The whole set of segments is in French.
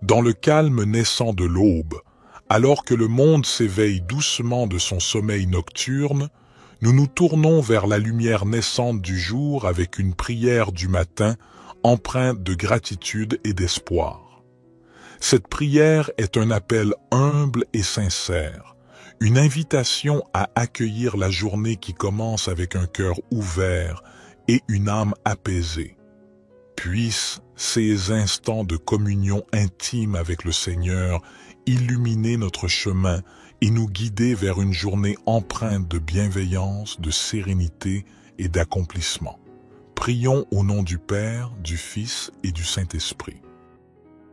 Dans le calme naissant de l'aube, alors que le monde s'éveille doucement de son sommeil nocturne, nous nous tournons vers la lumière naissante du jour avec une prière du matin empreinte de gratitude et d'espoir. Cette prière est un appel humble et sincère, une invitation à accueillir la journée qui commence avec un cœur ouvert et une âme apaisée. Puissent ces instants de communion intime avec le Seigneur illuminer notre chemin et nous guider vers une journée empreinte de bienveillance, de sérénité et d'accomplissement. Prions au nom du Père, du Fils et du Saint-Esprit.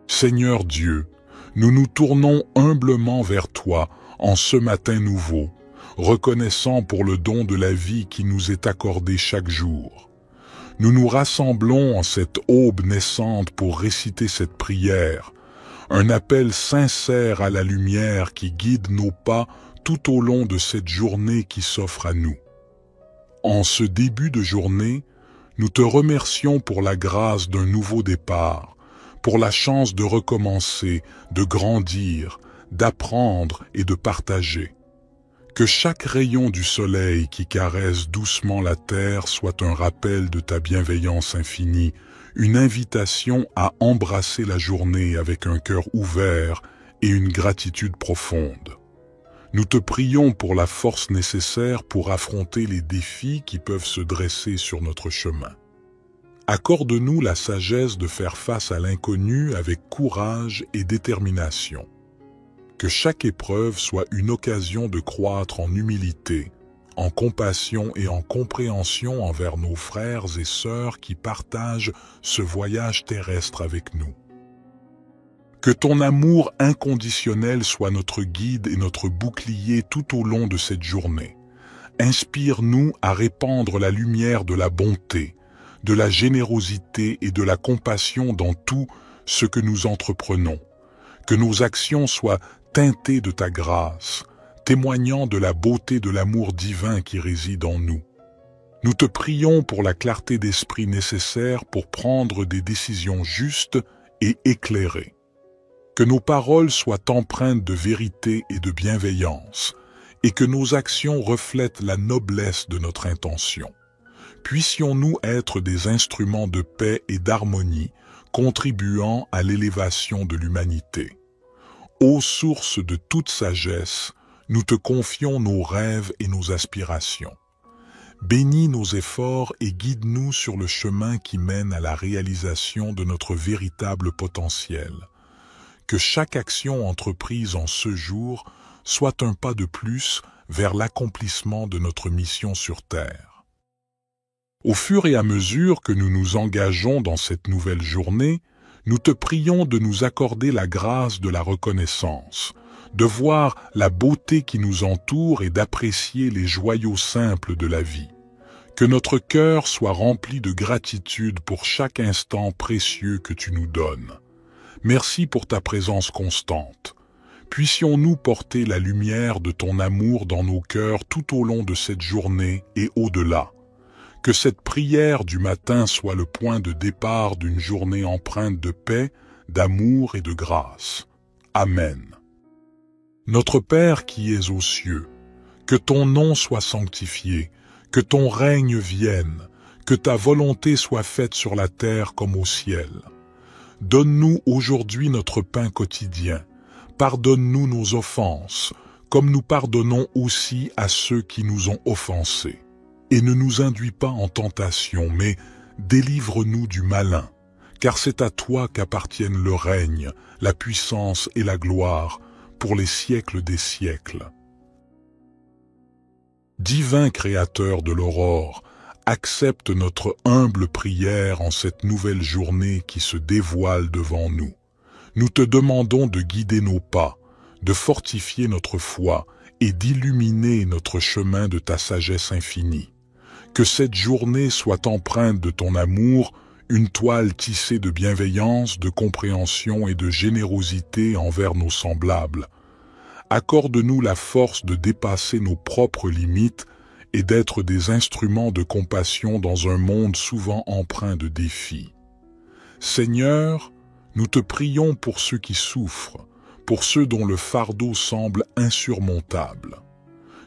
Seigneur Dieu, nous nous tournons humblement vers toi en ce matin nouveau, reconnaissant pour le don de la vie qui nous est accordé chaque jour. Nous nous rassemblons en cette aube naissante pour réciter cette prière, un appel sincère à la lumière qui guide nos pas tout au long de cette journée qui s'offre à nous. En ce début de journée, nous te remercions pour la grâce d'un nouveau départ, pour la chance de recommencer, de grandir, d'apprendre et de partager. Que chaque rayon du soleil qui caresse doucement la terre soit un rappel de ta bienveillance infinie, une invitation à embrasser la journée avec un cœur ouvert et une gratitude profonde. Nous te prions pour la force nécessaire pour affronter les défis qui peuvent se dresser sur notre chemin. Accorde-nous la sagesse de faire face à l'inconnu avec courage et détermination. Que chaque épreuve soit une occasion de croître en humilité, en compassion et en compréhension envers nos frères et sœurs qui partagent ce voyage terrestre avec nous. Que ton amour inconditionnel soit notre guide et notre bouclier tout au long de cette journée. Inspire-nous à répandre la lumière de la bonté, de la générosité et de la compassion dans tout ce que nous entreprenons. Que nos actions soient teintées de ta grâce, témoignant de la beauté de l'amour divin qui réside en nous. Nous te prions pour la clarté d'esprit nécessaire pour prendre des décisions justes et éclairées. Que nos paroles soient empreintes de vérité et de bienveillance, et que nos actions reflètent la noblesse de notre intention. Puissions-nous être des instruments de paix et d'harmonie, contribuant à l'élévation de l'humanité. Ô source de toute sagesse, nous te confions nos rêves et nos aspirations. Bénis nos efforts et guide-nous sur le chemin qui mène à la réalisation de notre véritable potentiel. Que chaque action entreprise en ce jour soit un pas de plus vers l'accomplissement de notre mission sur Terre. Au fur et à mesure que nous nous engageons dans cette nouvelle journée, nous te prions de nous accorder la grâce de la reconnaissance, de voir la beauté qui nous entoure et d'apprécier les joyaux simples de la vie. Que notre cœur soit rempli de gratitude pour chaque instant précieux que tu nous donnes. Merci pour ta présence constante. Puissions-nous porter la lumière de ton amour dans nos cœurs tout au long de cette journée et au-delà. Que cette prière du matin soit le point de départ d'une journée empreinte de paix, d'amour et de grâce. Amen. Notre Père qui es aux cieux, que ton nom soit sanctifié, que ton règne vienne, que ta volonté soit faite sur la terre comme au ciel. Donne-nous aujourd'hui notre pain quotidien. Pardonne-nous nos offenses, comme nous pardonnons aussi à ceux qui nous ont offensés. Et ne nous induis pas en tentation, mais délivre-nous du malin, car c'est à toi qu'appartiennent le règne, la puissance et la gloire, pour les siècles des siècles. Divin Créateur de l'aurore, accepte notre humble prière en cette nouvelle journée qui se dévoile devant nous. Nous te demandons de guider nos pas, de fortifier notre foi et d'illuminer notre chemin de ta sagesse infinie. Que cette journée soit empreinte de ton amour, une toile tissée de bienveillance, de compréhension et de générosité envers nos semblables. Accorde-nous la force de dépasser nos propres limites et d'être des instruments de compassion dans un monde souvent empreint de défis. Seigneur, Nous te prions pour ceux qui souffrent, pour ceux dont le fardeau semble insurmontable.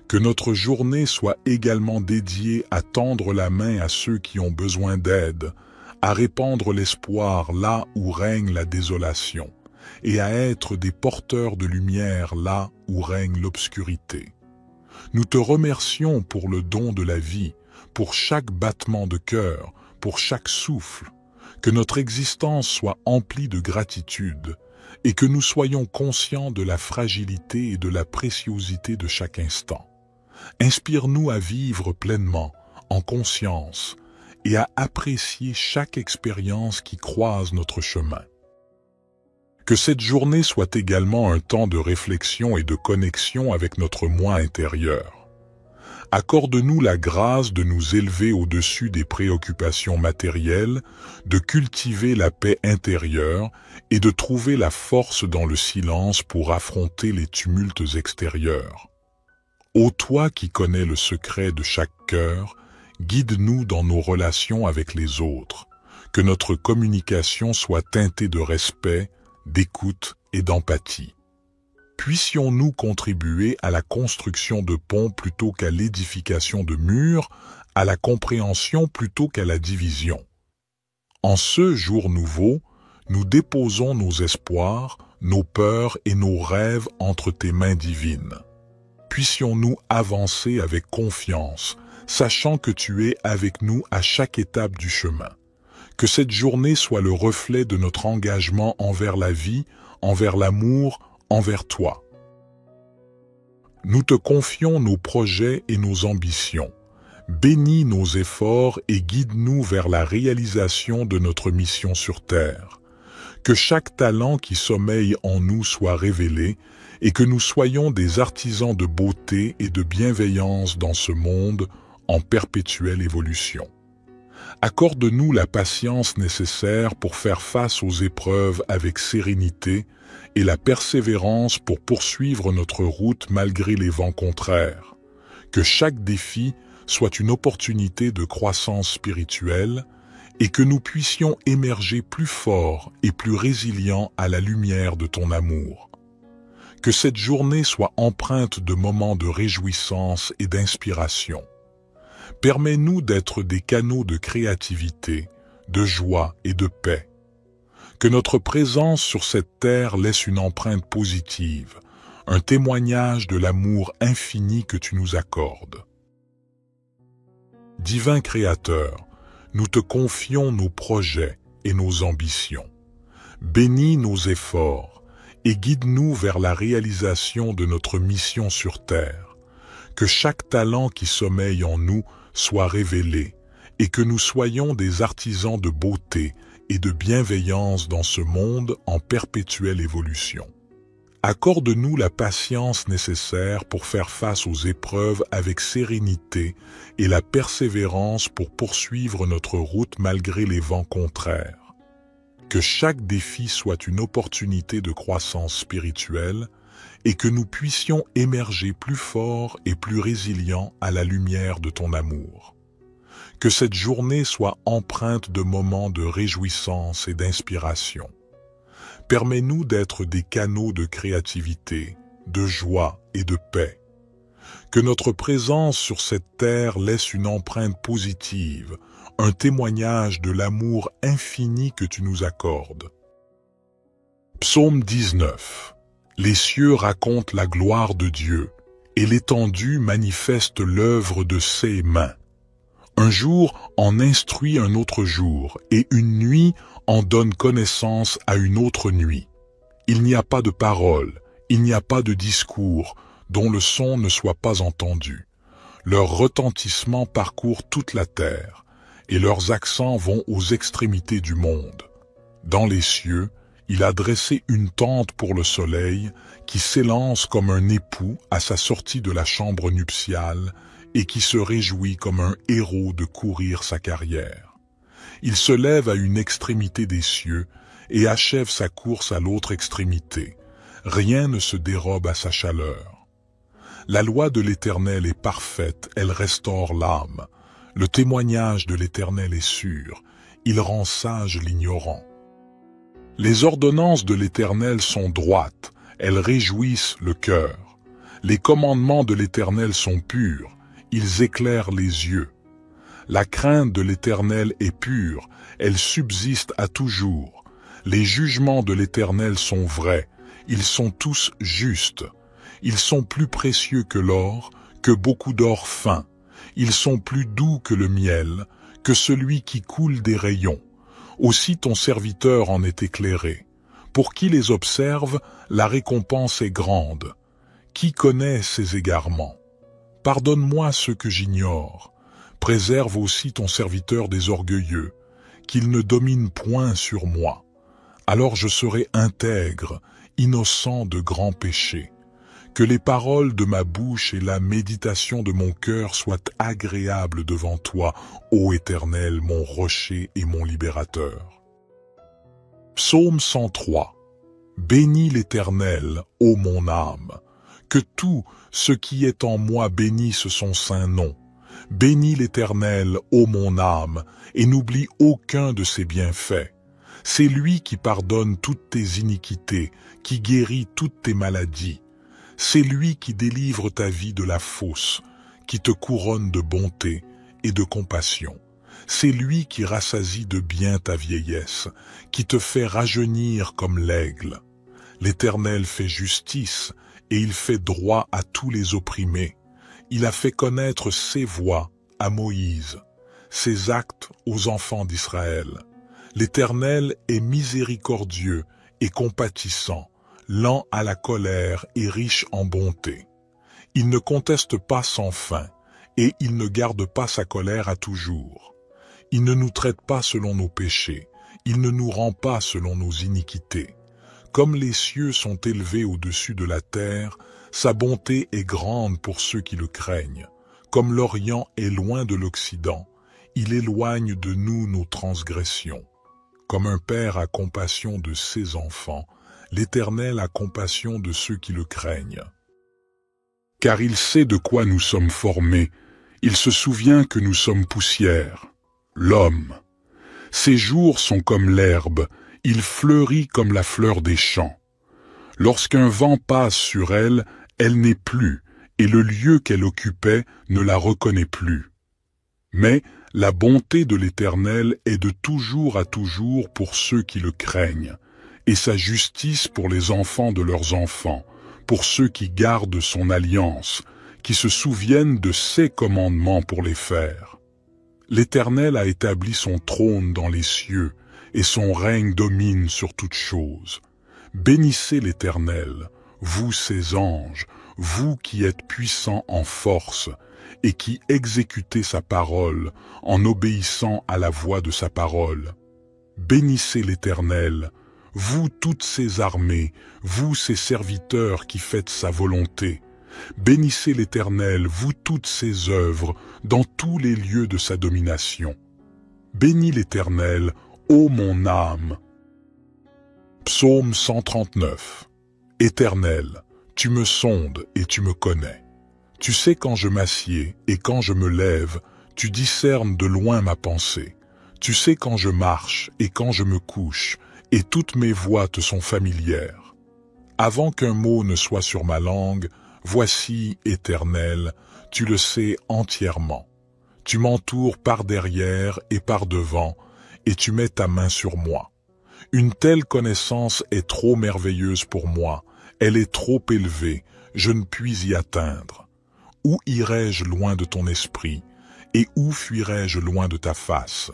Que notre journée soit également dédiée à tendre la main à ceux qui ont besoin d'aide, à répandre l'espoir là où règne la désolation, et à être des porteurs de lumière là où règne l'obscurité. Nous te remercions pour le don de la vie, pour chaque battement de cœur, pour chaque souffle, que notre existence soit emplie de gratitude, et que nous soyons conscients de la fragilité et de la préciosité de chaque instant. Inspire-nous à vivre pleinement, en conscience, et à apprécier chaque expérience qui croise notre chemin. Que cette journée soit également un temps de réflexion et de connexion avec notre moi intérieur. Accorde-nous la grâce de nous élever au-dessus des préoccupations matérielles, de cultiver la paix intérieure et de trouver la force dans le silence pour affronter les tumultes extérieurs. Ô toi qui connais le secret de chaque cœur, guide-nous dans nos relations avec les autres, que notre communication soit teintée de respect, d'écoute et d'empathie. Puissions-nous contribuer à la construction de ponts plutôt qu'à l'édification de murs, à la compréhension plutôt qu'à la division. En ce jour nouveau, nous déposons nos espoirs, nos peurs et nos rêves entre tes mains divines. Puissions-nous avancer avec confiance, sachant que tu es avec nous à chaque étape du chemin. Que cette journée soit le reflet de notre engagement envers la vie, envers l'amour, envers toi. Nous te confions nos projets et nos ambitions. Bénis nos efforts et guide-nous vers la réalisation de notre mission sur terre. Que chaque talent qui sommeille en nous soit révélé et que nous soyons des artisans de beauté et de bienveillance dans ce monde en perpétuelle évolution. Accorde-nous la patience nécessaire pour faire face aux épreuves avec sérénité et la persévérance pour poursuivre notre route malgré les vents contraires. Que chaque défi soit une opportunité de croissance spirituelle et que nous puissions émerger plus forts et plus résilients à la lumière de ton amour. Que cette journée soit empreinte de moments de réjouissance et d'inspiration. Permets-nous d'être des canaux de créativité, de joie et de paix. Que notre présence sur cette terre laisse une empreinte positive, un témoignage de l'amour infini que tu nous accordes. Divin Créateur, nous te confions nos projets et nos ambitions. Bénis nos efforts et guide-nous vers la réalisation de notre mission sur terre. Que chaque talent qui sommeille en nous soit révélé et que nous soyons des artisans de beauté et de bienveillance dans ce monde en perpétuelle évolution. Accorde-nous la patience nécessaire pour faire face aux épreuves avec sérénité et la persévérance pour poursuivre notre route malgré les vents contraires. Que chaque défi soit une opportunité de croissance spirituelle et que nous puissions émerger plus forts et plus résilients à la lumière de ton amour. Que cette journée soit empreinte de moments de réjouissance et d'inspiration. Permets-nous d'être des canaux de créativité, de joie et de paix. Que notre présence sur cette terre laisse une empreinte positive, un témoignage de l'amour infini que tu nous accordes. Psaume 19. Les cieux racontent la gloire de Dieu, et l'étendue manifeste l'œuvre de ses mains. Un jour en instruit un autre jour, et une nuit en donne connaissance à une autre nuit. Il n'y a pas de parole, il n'y a pas de discours, dont le son ne soit pas entendu. Leur retentissement parcourt toute la terre, et leurs accents vont aux extrémités du monde. Dans les cieux, il a dressé une tente pour le soleil, qui s'élance comme un époux à sa sortie de la chambre nuptiale, et qui se réjouit comme un héros de courir sa carrière. Il se lève à une extrémité des cieux, et achève sa course à l'autre extrémité. Rien ne se dérobe à sa chaleur. La loi de l'Éternel est parfaite, elle restaure l'âme. Le témoignage de l'Éternel est sûr, il rend sage l'ignorant. Les ordonnances de l'Éternel sont droites, elles réjouissent le cœur. Les commandements de l'Éternel sont purs, ils éclairent les yeux. La crainte de l'Éternel est pure, elle subsiste à toujours. Les jugements de l'Éternel sont vrais, ils sont tous justes. Ils sont plus précieux que l'or, que beaucoup d'or fin. Ils sont plus doux que le miel, que celui qui coule des rayons. Aussi ton serviteur en est éclairé. Pour qui les observe, la récompense est grande. Qui connaît ses égarements? Pardonne-moi ce que j'ignore. Préserve aussi ton serviteur des orgueilleux, qu'il ne domine point sur moi. Alors je serai intègre, innocent de grands péchés. Que les paroles de ma bouche et la méditation de mon cœur soient agréables devant toi, ô Éternel, mon rocher et mon libérateur. Psaume 103. Bénis l'Éternel, ô mon âme. Que tout ce qui est en moi bénisse son saint nom. Bénis l'Éternel, ô mon âme, et n'oublie aucun de ses bienfaits. C'est lui qui pardonne toutes tes iniquités, qui guérit toutes tes maladies. C'est lui qui délivre ta vie de la fosse, qui te couronne de bonté et de compassion. C'est lui qui rassasie de bien ta vieillesse, qui te fait rajeunir comme l'aigle. L'Éternel fait justice et il fait droit à tous les opprimés. Il a fait connaître ses voies à Moïse, ses actes aux enfants d'Israël. L'Éternel est miséricordieux et compatissant, lent à la colère et riche en bonté. Il ne conteste pas sans fin, et il ne garde pas sa colère à toujours. Il ne nous traite pas selon nos péchés, il ne nous rend pas selon nos iniquités. Comme les cieux sont élevés au-dessus de la terre, sa bonté est grande pour ceux qui le craignent. Comme l'Orient est loin de l'Occident, il éloigne de nous nos transgressions. Comme un père a compassion de ses enfants, l'Éternel a compassion de ceux qui le craignent. Car il sait de quoi nous sommes formés, il se souvient que nous sommes poussière. L'homme, ses jours sont comme l'herbe, il fleurit comme la fleur des champs. Lorsqu'un vent passe sur elle, elle n'est plus, et le lieu qu'elle occupait ne la reconnaît plus. Mais la bonté de l'Éternel est de toujours à toujours pour ceux qui le craignent, et sa justice pour les enfants de leurs enfants, pour ceux qui gardent son alliance, qui se souviennent de ses commandements pour les faire. L'Éternel a établi son trône dans les cieux, et son règne domine sur toutes choses. Bénissez l'Éternel, vous ses anges, vous qui êtes puissants en force, et qui exécutez sa parole en obéissant à la voix de sa parole. Bénissez l'Éternel, vous toutes ses armées, vous ses serviteurs qui faites sa volonté. Bénissez l'Éternel, vous toutes ses œuvres, dans tous les lieux de sa domination. Bénis l'Éternel, ô mon âme. Psaume 139. Éternel, tu me sondes et tu me connais. Tu sais quand je m'assieds et quand je me lève, tu discernes de loin ma pensée. Tu sais quand je marche et quand je me couche, et toutes mes voies te sont familières. Avant qu'un mot ne soit sur ma langue, voici, Éternel, tu le sais entièrement. Tu m'entoures par derrière et par devant, et tu mets ta main sur moi. Une telle connaissance est trop merveilleuse pour moi, elle est trop élevée, je ne puis y atteindre. Où irai-je loin de ton esprit, et où fuirai-je loin de ta face?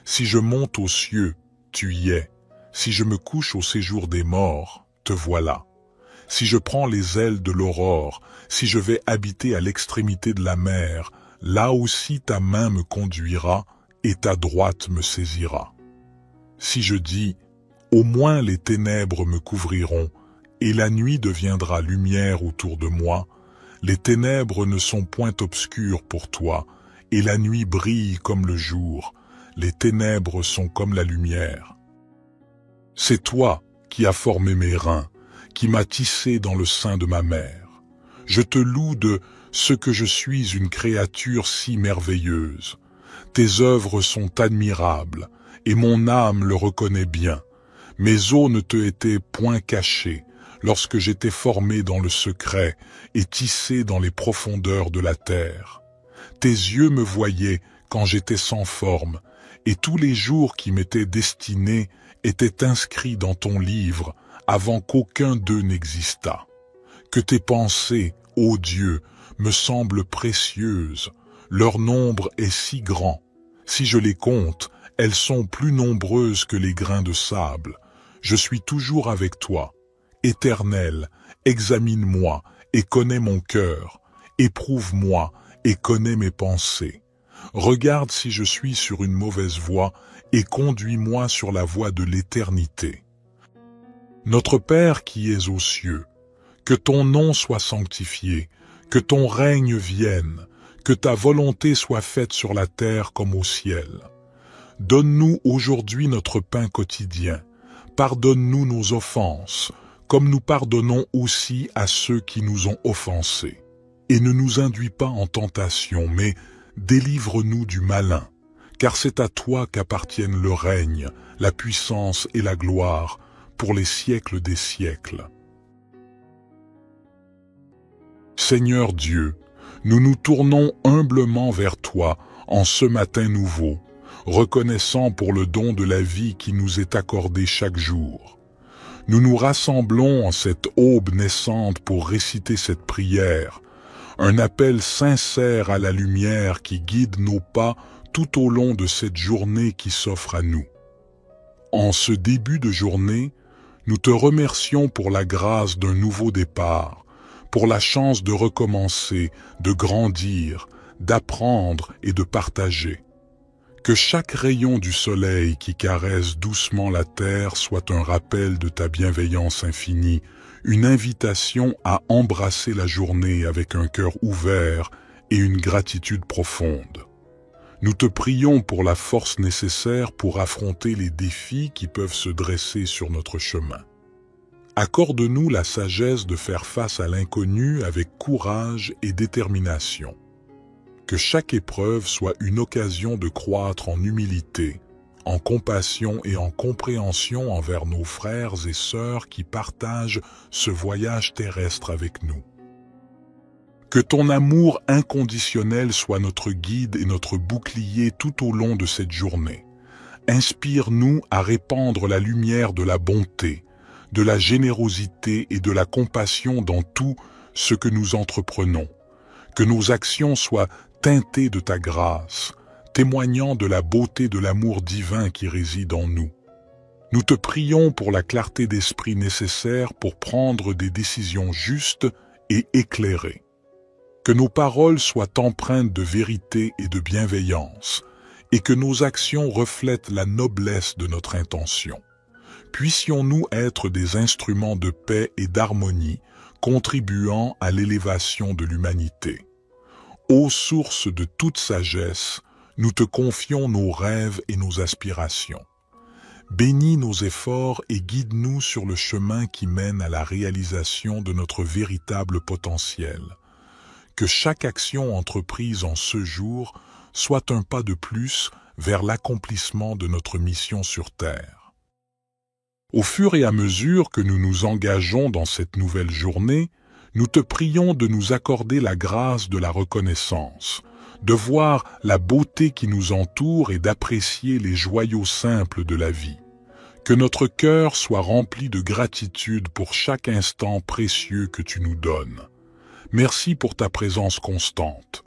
Si je monte aux cieux, tu y es. Si je me couche au séjour des morts, te voilà. Si je prends les ailes de l'aurore, si je vais habiter à l'extrémité de la mer, là aussi ta main me conduira et ta droite me saisira. Si je dis, au moins les ténèbres me couvriront, et la nuit deviendra lumière autour de moi, les ténèbres ne sont point obscures pour toi, et la nuit brille comme le jour, les ténèbres sont comme la lumière. C'est toi qui as formé mes reins, qui m'as tissé dans le sein de ma mère. Je te loue de ce que je suis une créature si merveilleuse. Tes œuvres sont admirables, et mon âme le reconnaît bien. Mes os ne te étaient point cachés lorsque j'étais formé dans le secret et tissé dans les profondeurs de la terre. Tes yeux me voyaient quand j'étais sans forme, et tous les jours qui m'étaient destinés étaient inscrits dans ton livre avant qu'aucun d'eux n'existât. Que tes pensées, ô Dieu, me semblent précieuses, leur nombre est si grand. Si je les compte, elles sont plus nombreuses que les grains de sable. Je suis toujours avec toi. Éternel, examine-moi et connais mon cœur. Éprouve-moi et connais mes pensées. Regarde si je suis sur une mauvaise voie et conduis-moi sur la voie de l'éternité. Notre Père qui es aux cieux, que ton nom soit sanctifié, que ton règne vienne, que ta volonté soit faite sur la terre comme au ciel. Donne-nous aujourd'hui notre pain quotidien. Pardonne-nous nos offenses, comme nous pardonnons aussi à ceux qui nous ont offensés. Et ne nous induis pas en tentation, mais délivre-nous du malin, car c'est à toi qu'appartiennent le règne, la puissance et la gloire, pour les siècles des siècles. Seigneur Dieu, nous nous tournons humblement vers toi en ce matin nouveau, reconnaissant pour le don de la vie qui nous est accordé chaque jour. Nous nous rassemblons en cette aube naissante pour réciter cette prière, un appel sincère à la lumière qui guide nos pas tout au long de cette journée qui s'offre à nous. En ce début de journée, nous te remercions pour la grâce d'un nouveau départ, pour la chance de recommencer, de grandir, d'apprendre et de partager. Que chaque rayon du soleil qui caresse doucement la terre soit un rappel de ta bienveillance infinie, une invitation à embrasser la journée avec un cœur ouvert et une gratitude profonde. Nous te prions pour la force nécessaire pour affronter les défis qui peuvent se dresser sur notre chemin. Accorde-nous la sagesse de faire face à l'inconnu avec courage et détermination. Que chaque épreuve soit une occasion de croître en humilité, en compassion et en compréhension envers nos frères et sœurs qui partagent ce voyage terrestre avec nous. Que ton amour inconditionnel soit notre guide et notre bouclier tout au long de cette journée. Inspire-nous à répandre la lumière de la bonté, de la générosité et de la compassion dans tout ce que nous entreprenons. Que nos actions soient teintées de ta grâce, témoignant de la beauté de l'amour divin qui réside en nous. Nous te prions pour la clarté d'esprit nécessaire pour prendre des décisions justes et éclairées. Que nos paroles soient empreintes de vérité et de bienveillance, et que nos actions reflètent la noblesse de notre intention. Puissions-nous être des instruments de paix et d'harmonie, contribuant à l'élévation de l'humanité. Ô source de toute sagesse, nous te confions nos rêves et nos aspirations. Bénis nos efforts et guide-nous sur le chemin qui mène à la réalisation de notre véritable potentiel. Que chaque action entreprise en ce jour soit un pas de plus vers l'accomplissement de notre mission sur Terre. Au fur et à mesure que nous nous engageons dans cette nouvelle journée, nous te prions de nous accorder la grâce de la reconnaissance, de voir la beauté qui nous entoure et d'apprécier les joyaux simples de la vie. Que notre cœur soit rempli de gratitude pour chaque instant précieux que tu nous donnes. Merci pour ta présence constante.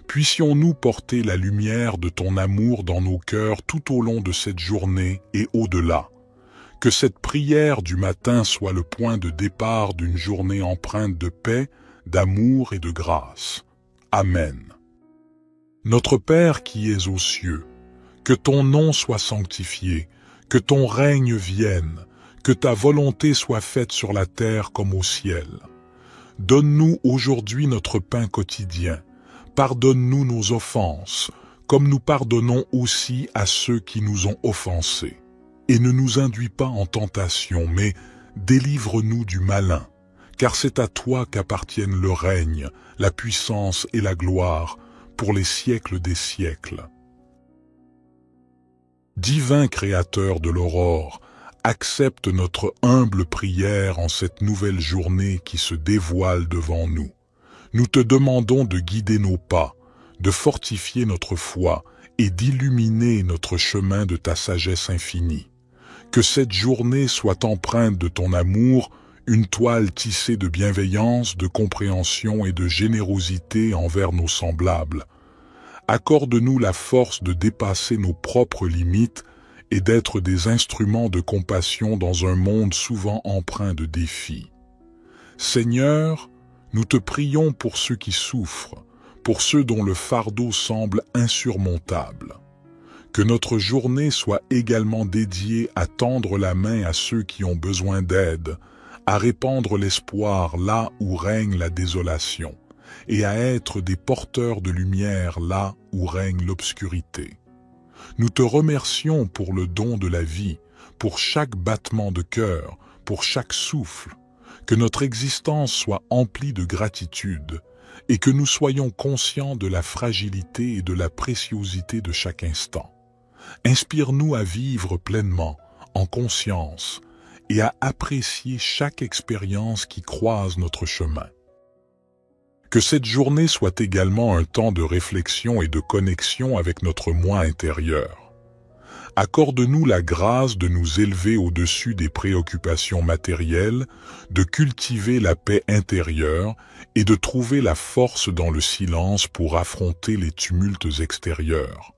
Puissions-nous porter la lumière de ton amour dans nos cœurs tout au long de cette journée et au-delà. Que cette prière du matin soit le point de départ d'une journée empreinte de paix, d'amour et de grâce. Amen. Notre Père qui es aux cieux, que ton nom soit sanctifié, que ton règne vienne, que ta volonté soit faite sur la terre comme au ciel. Donne-nous aujourd'hui notre pain quotidien. Pardonne-nous nos offenses, comme nous pardonnons aussi à ceux qui nous ont offensés. Et ne nous induis pas en tentation, mais délivre-nous du malin, car c'est à toi qu'appartiennent le règne, la puissance et la gloire, pour les siècles des siècles. Divin Créateur de l'aurore, accepte notre humble prière en cette nouvelle journée qui se dévoile devant nous. Nous te demandons de guider nos pas, de fortifier notre foi et d'illuminer notre chemin de ta sagesse infinie. Que cette journée soit empreinte de ton amour, une toile tissée de bienveillance, de compréhension et de générosité envers nos semblables. Accorde-nous la force de dépasser nos propres limites et d'être des instruments de compassion dans un monde souvent empreint de défis. Seigneur, nous te prions pour ceux qui souffrent, pour ceux dont le fardeau semble insurmontable. Que notre journée soit également dédiée à tendre la main à ceux qui ont besoin d'aide, à répandre l'espoir là où règne la désolation, et à être des porteurs de lumière là où règne l'obscurité. Nous te remercions pour le don de la vie, pour chaque battement de cœur, pour chaque souffle. Que notre existence soit emplie de gratitude et que nous soyons conscients de la fragilité et de la préciosité de chaque instant. Inspire-nous à vivre pleinement, en conscience, et à apprécier chaque expérience qui croise notre chemin. Que cette journée soit également un temps de réflexion et de connexion avec notre moi intérieur. Accorde-nous la grâce de nous élever au-dessus des préoccupations matérielles, de cultiver la paix intérieure et de trouver la force dans le silence pour affronter les tumultes extérieurs.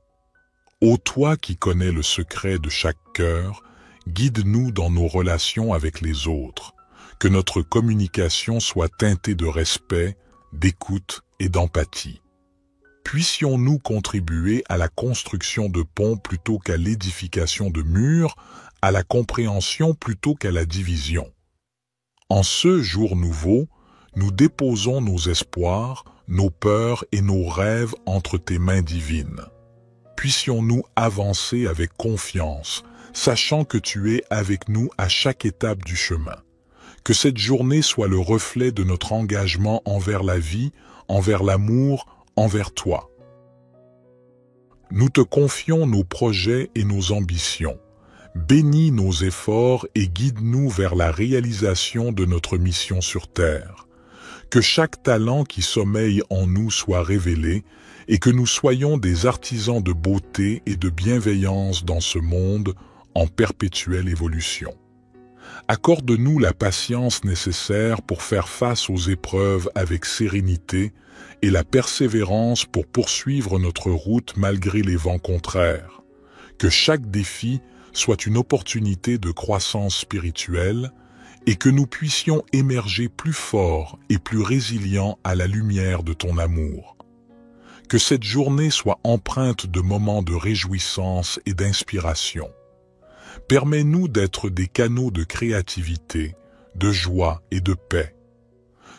Ô toi qui connais le secret de chaque cœur, guide-nous dans nos relations avec les autres, que notre communication soit teintée de respect, d'écoute et d'empathie. Puissions-nous contribuer à la construction de ponts plutôt qu'à l'édification de murs, à la compréhension plutôt qu'à la division. En ce jour nouveau, nous déposons nos espoirs, nos peurs et nos rêves entre tes mains divines. Puissions-nous avancer avec confiance, sachant que tu es avec nous à chaque étape du chemin. Que cette journée soit le reflet de notre engagement envers la vie, envers l'amour, envers toi. Nous te confions nos projets et nos ambitions. Bénis nos efforts et guide-nous vers la réalisation de notre mission sur terre. Que chaque talent qui sommeille en nous soit révélé et que nous soyons des artisans de beauté et de bienveillance dans ce monde en perpétuelle évolution. Accorde-nous la patience nécessaire pour faire face aux épreuves avec sérénité et la persévérance pour poursuivre notre route malgré les vents contraires. Que chaque défi soit une opportunité de croissance spirituelle et que nous puissions émerger plus forts et plus résilients à la lumière de ton amour. Que cette journée soit empreinte de moments de réjouissance et d'inspiration. Permets-nous d'être des canaux de créativité, de joie et de paix.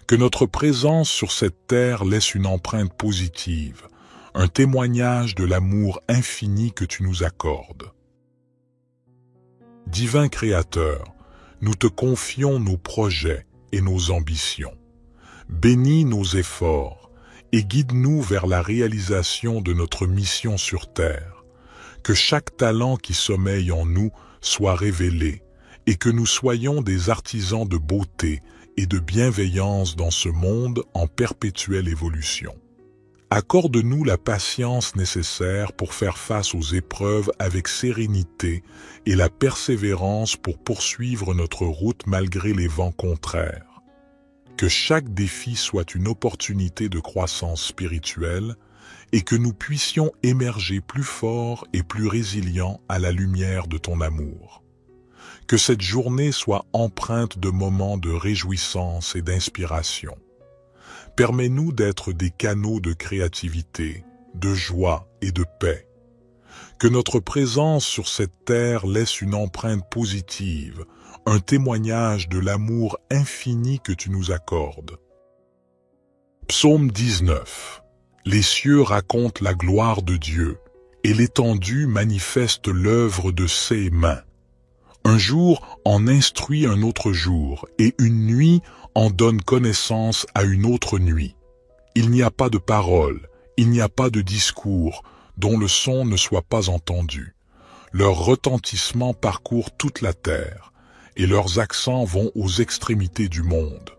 Que notre présence sur cette terre laisse une empreinte positive, un témoignage de l'amour infini que tu nous accordes. Divin Créateur, nous te confions nos projets et nos ambitions. Bénis nos efforts et guide-nous vers la réalisation de notre mission sur terre. Que chaque talent qui sommeille en nous soit révélé et que nous soyons des artisans de beauté et de bienveillance dans ce monde en perpétuelle évolution. Accorde-nous la patience nécessaire pour faire face aux épreuves avec sérénité et la persévérance pour poursuivre notre route malgré les vents contraires. Que chaque défi soit une opportunité de croissance spirituelle et que nous puissions émerger plus forts et plus résilients à la lumière de ton amour. Que cette journée soit empreinte de moments de réjouissance et d'inspiration. Permets-nous d'être des canaux de créativité, de joie et de paix. Que notre présence sur cette terre laisse une empreinte positive, un témoignage de l'amour infini que tu nous accordes. Psaume 19. Les cieux racontent la gloire de Dieu, et l'étendue manifeste l'œuvre de ses mains. Un jour en instruit un autre jour, et une nuit en donne connaissance à une autre nuit. Il n'y a pas de parole, il n'y a pas de discours, dont le son ne soit pas entendu. Leur retentissement parcourt toute la terre, et leurs accents vont aux extrémités du monde.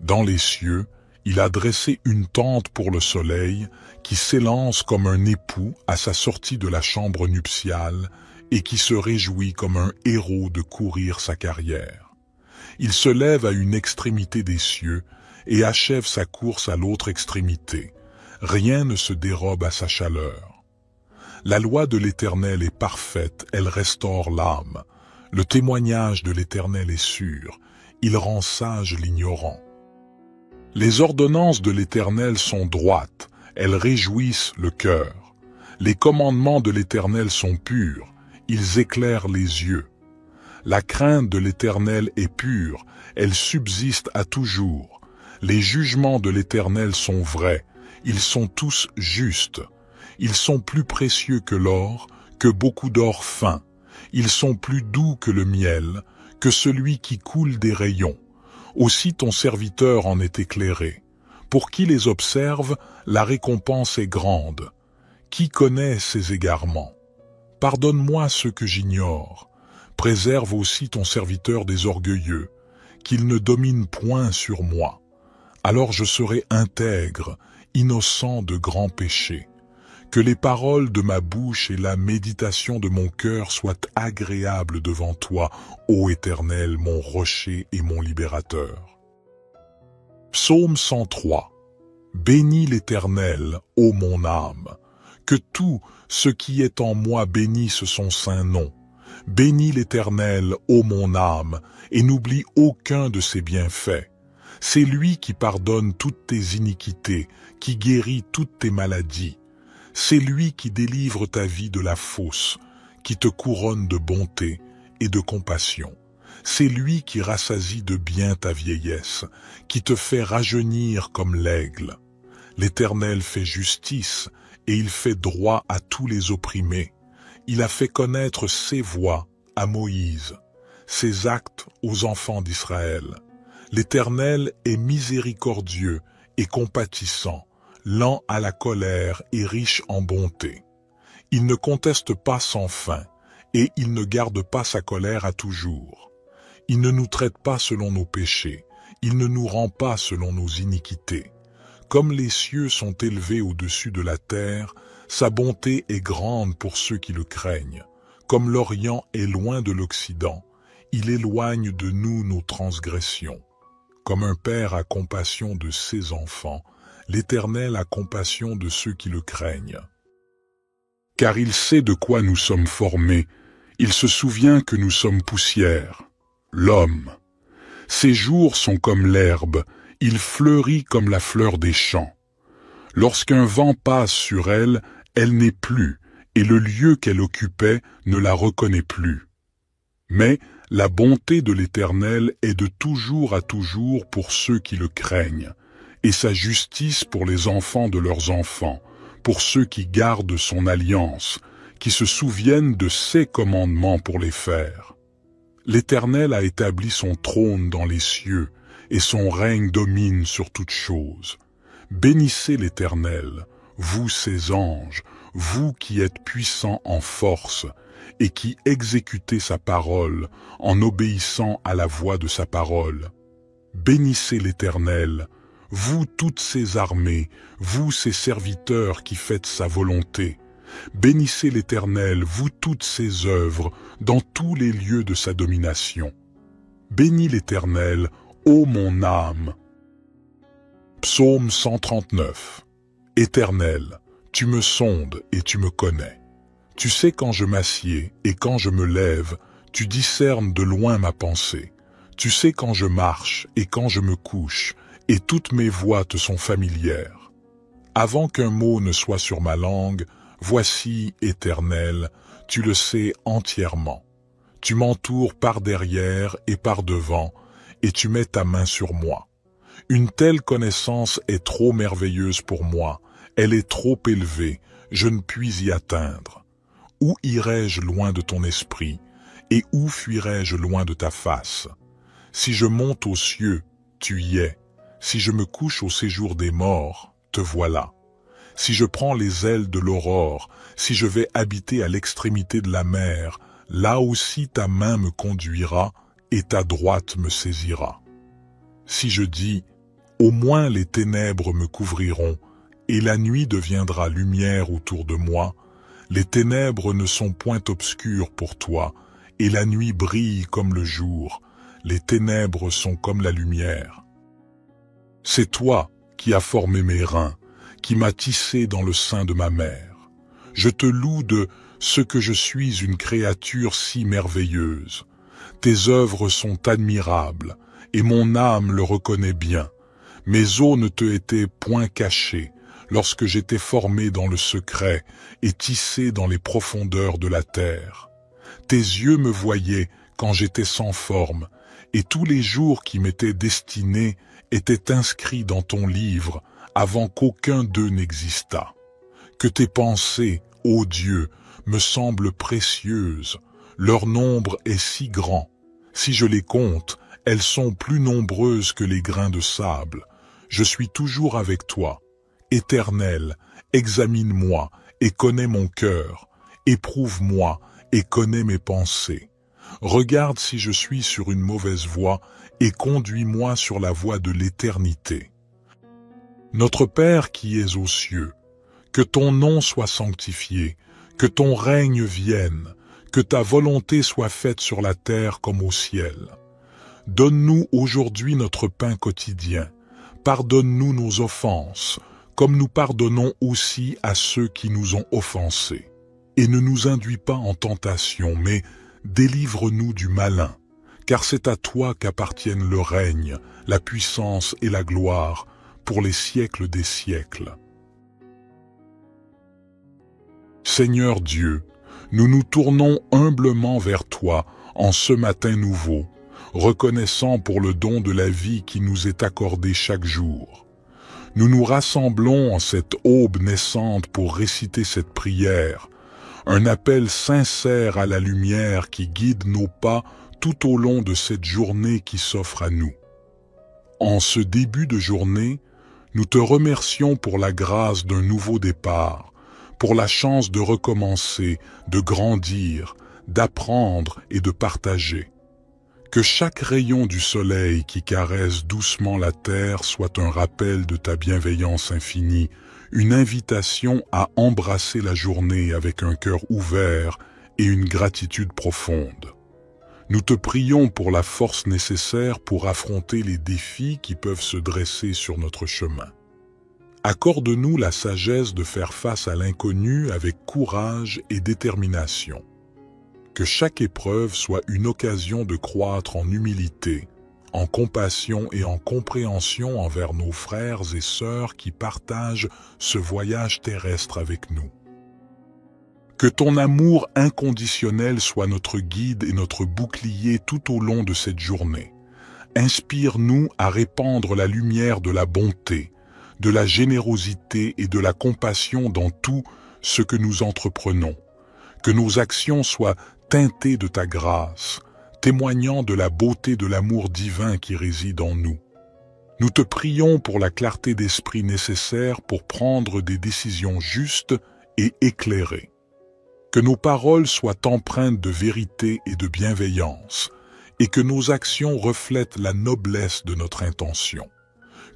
Dans les cieux, il a dressé une tente pour le soleil, qui s'élance comme un époux à sa sortie de la chambre nuptiale, et qui se réjouit comme un héros de courir sa carrière. Il se lève à une extrémité des cieux, et achève sa course à l'autre extrémité. Rien ne se dérobe à sa chaleur. La loi de l'Éternel est parfaite, elle restaure l'âme. Le témoignage de l'Éternel est sûr, il rend sage l'ignorant. Les ordonnances de l'Éternel sont droites, elles réjouissent le cœur. Les commandements de l'Éternel sont purs, ils éclairent les yeux. La crainte de l'Éternel est pure, elle subsiste à toujours. Les jugements de l'Éternel sont vrais, ils sont tous justes. Ils sont plus précieux que l'or, que beaucoup d'or fin. Ils sont plus doux que le miel, que celui qui coule des rayons. Aussi ton serviteur en est éclairé. Pour qui les observe, la récompense est grande. Qui connaît ses égarements? Pardonne-moi ce que j'ignore. Préserve aussi ton serviteur des orgueilleux, qu'il ne domine point sur moi. Alors je serai intègre, innocent de grands péchés. Que les paroles de ma bouche et la méditation de mon cœur soient agréables devant toi, ô Éternel, mon rocher et mon libérateur. Psaume 103. Bénis l'Éternel, ô mon âme. Que tout ce qui est en moi bénisse son saint nom. Bénis l'Éternel, ô mon âme, et n'oublie aucun de ses bienfaits. C'est lui qui pardonne toutes tes iniquités, qui guérit toutes tes maladies. C'est lui qui délivre ta vie de la fosse, qui te couronne de bonté et de compassion. C'est lui qui rassasie de bien ta vieillesse, qui te fait rajeunir comme l'aigle. L'Éternel fait justice et il fait droit à tous les opprimés. Il a fait connaître ses voies à Moïse, ses actes aux enfants d'Israël. L'Éternel est miséricordieux et compatissant, lent à la colère et riche en bonté. Il ne conteste pas sans fin, et il ne garde pas sa colère à toujours. Il ne nous traite pas selon nos péchés, il ne nous rend pas selon nos iniquités. Comme les cieux sont élevés au-dessus de la terre, sa bonté est grande pour ceux qui le craignent. Comme l'Orient est loin de l'Occident, il éloigne de nous nos transgressions. Comme un père a compassion de ses enfants, l'Éternel a compassion de ceux qui le craignent. Car il sait de quoi nous sommes formés, il se souvient que nous sommes poussière. L'homme. Ses jours sont comme l'herbe, il fleurit comme la fleur des champs. Lorsqu'un vent passe sur elle, elle n'est plus, et le lieu qu'elle occupait ne la reconnaît plus. Mais la bonté de l'Éternel est de toujours à toujours pour ceux qui le craignent, et sa justice pour les enfants de leurs enfants, pour ceux qui gardent son alliance, qui se souviennent de ses commandements pour les faire. L'Éternel a établi son trône dans les cieux, et son règne domine sur toutes choses. Bénissez l'Éternel, vous ses anges, vous qui êtes puissants en force, et qui exécutez sa parole en obéissant à la voix de sa parole. Bénissez l'Éternel, vous toutes ses armées, vous ses serviteurs qui faites sa volonté. Bénissez l'Éternel, vous toutes ses œuvres, dans tous les lieux de sa domination. Bénis l'Éternel, ô mon âme. Psaume 139. Éternel, tu me sondes et tu me connais. Tu sais quand je m'assieds et quand je me lève, tu discernes de loin ma pensée. Tu sais quand je marche et quand je me couche, et toutes mes voies te sont familières. Avant qu'un mot ne soit sur ma langue, voici, Éternel, tu le sais entièrement. Tu m'entoures par derrière et par devant, et tu mets ta main sur moi. Une telle connaissance est trop merveilleuse pour moi, elle est trop élevée, je ne puis y atteindre. Où irai-je loin de ton esprit, et où fuirai-je loin de ta face? Si je monte aux cieux, tu y es. Si je me couche au séjour des morts, te voilà. Si je prends les ailes de l'aurore, si je vais habiter à l'extrémité de la mer, là aussi ta main me conduira et ta droite me saisira. Si je dis, au moins les ténèbres me couvriront, et la nuit deviendra lumière autour de moi, les ténèbres ne sont point obscures pour toi, et la nuit brille comme le jour, les ténèbres sont comme la lumière. C'est toi qui as formé mes reins, qui m'as tissé dans le sein de ma mère. Je te loue de ce que je suis une créature si merveilleuse. Tes œuvres sont admirables, et mon âme le reconnaît bien. Mes os ne te étaient point cachés, lorsque j'étais formé dans le secret et tissé dans les profondeurs de la terre. Tes yeux me voyaient quand j'étais sans forme, et tous les jours qui m'étaient destinés étaient inscrits dans ton livre avant qu'aucun d'eux n'existât. Que tes pensées, ô Dieu, me semblent précieuses, leur nombre est si grand. Si je les compte, elles sont plus nombreuses que les grains de sable. Je suis toujours avec toi. Éternel, examine-moi et connais mon cœur. Éprouve-moi et connais mes pensées. Regarde si je suis sur une mauvaise voie et conduis-moi sur la voie de l'éternité. Notre Père qui es aux cieux, que ton nom soit sanctifié, que ton règne vienne, que ta volonté soit faite sur la terre comme au ciel. Donne-nous aujourd'hui notre pain quotidien. Pardonne-nous nos offenses, comme nous pardonnons aussi à ceux qui nous ont offensés. Et ne nous induis pas en tentation, mais délivre-nous du malin, car c'est à toi qu'appartiennent le règne, la puissance et la gloire, pour les siècles des siècles. Seigneur Dieu, nous nous tournons humblement vers toi en ce matin nouveau, reconnaissant pour le don de la vie qui nous est accordé chaque jour. Nous nous rassemblons en cette aube naissante pour réciter cette prière, un appel sincère à la lumière qui guide nos pas tout au long de cette journée qui s'offre à nous. En ce début de journée, nous te remercions pour la grâce d'un nouveau départ, pour la chance de recommencer, de grandir, d'apprendre et de partager. Que chaque rayon du soleil qui caresse doucement la terre soit un rappel de ta bienveillance infinie, une invitation à embrasser la journée avec un cœur ouvert et une gratitude profonde. Nous te prions pour la force nécessaire pour affronter les défis qui peuvent se dresser sur notre chemin. Accorde-nous la sagesse de faire face à l'inconnu avec courage et détermination. Que chaque épreuve soit une occasion de croître en humilité, en compassion et en compréhension envers nos frères et sœurs qui partagent ce voyage terrestre avec nous. Que ton amour inconditionnel soit notre guide et notre bouclier tout au long de cette journée. Inspire-nous à répandre la lumière de la bonté, de la générosité et de la compassion dans tout ce que nous entreprenons. Que nos actions soient teintées de ta grâce, témoignant de la beauté de l'amour divin qui réside en nous. Nous te prions pour la clarté d'esprit nécessaire pour prendre des décisions justes et éclairées. Que nos paroles soient empreintes de vérité et de bienveillance, et que nos actions reflètent la noblesse de notre intention.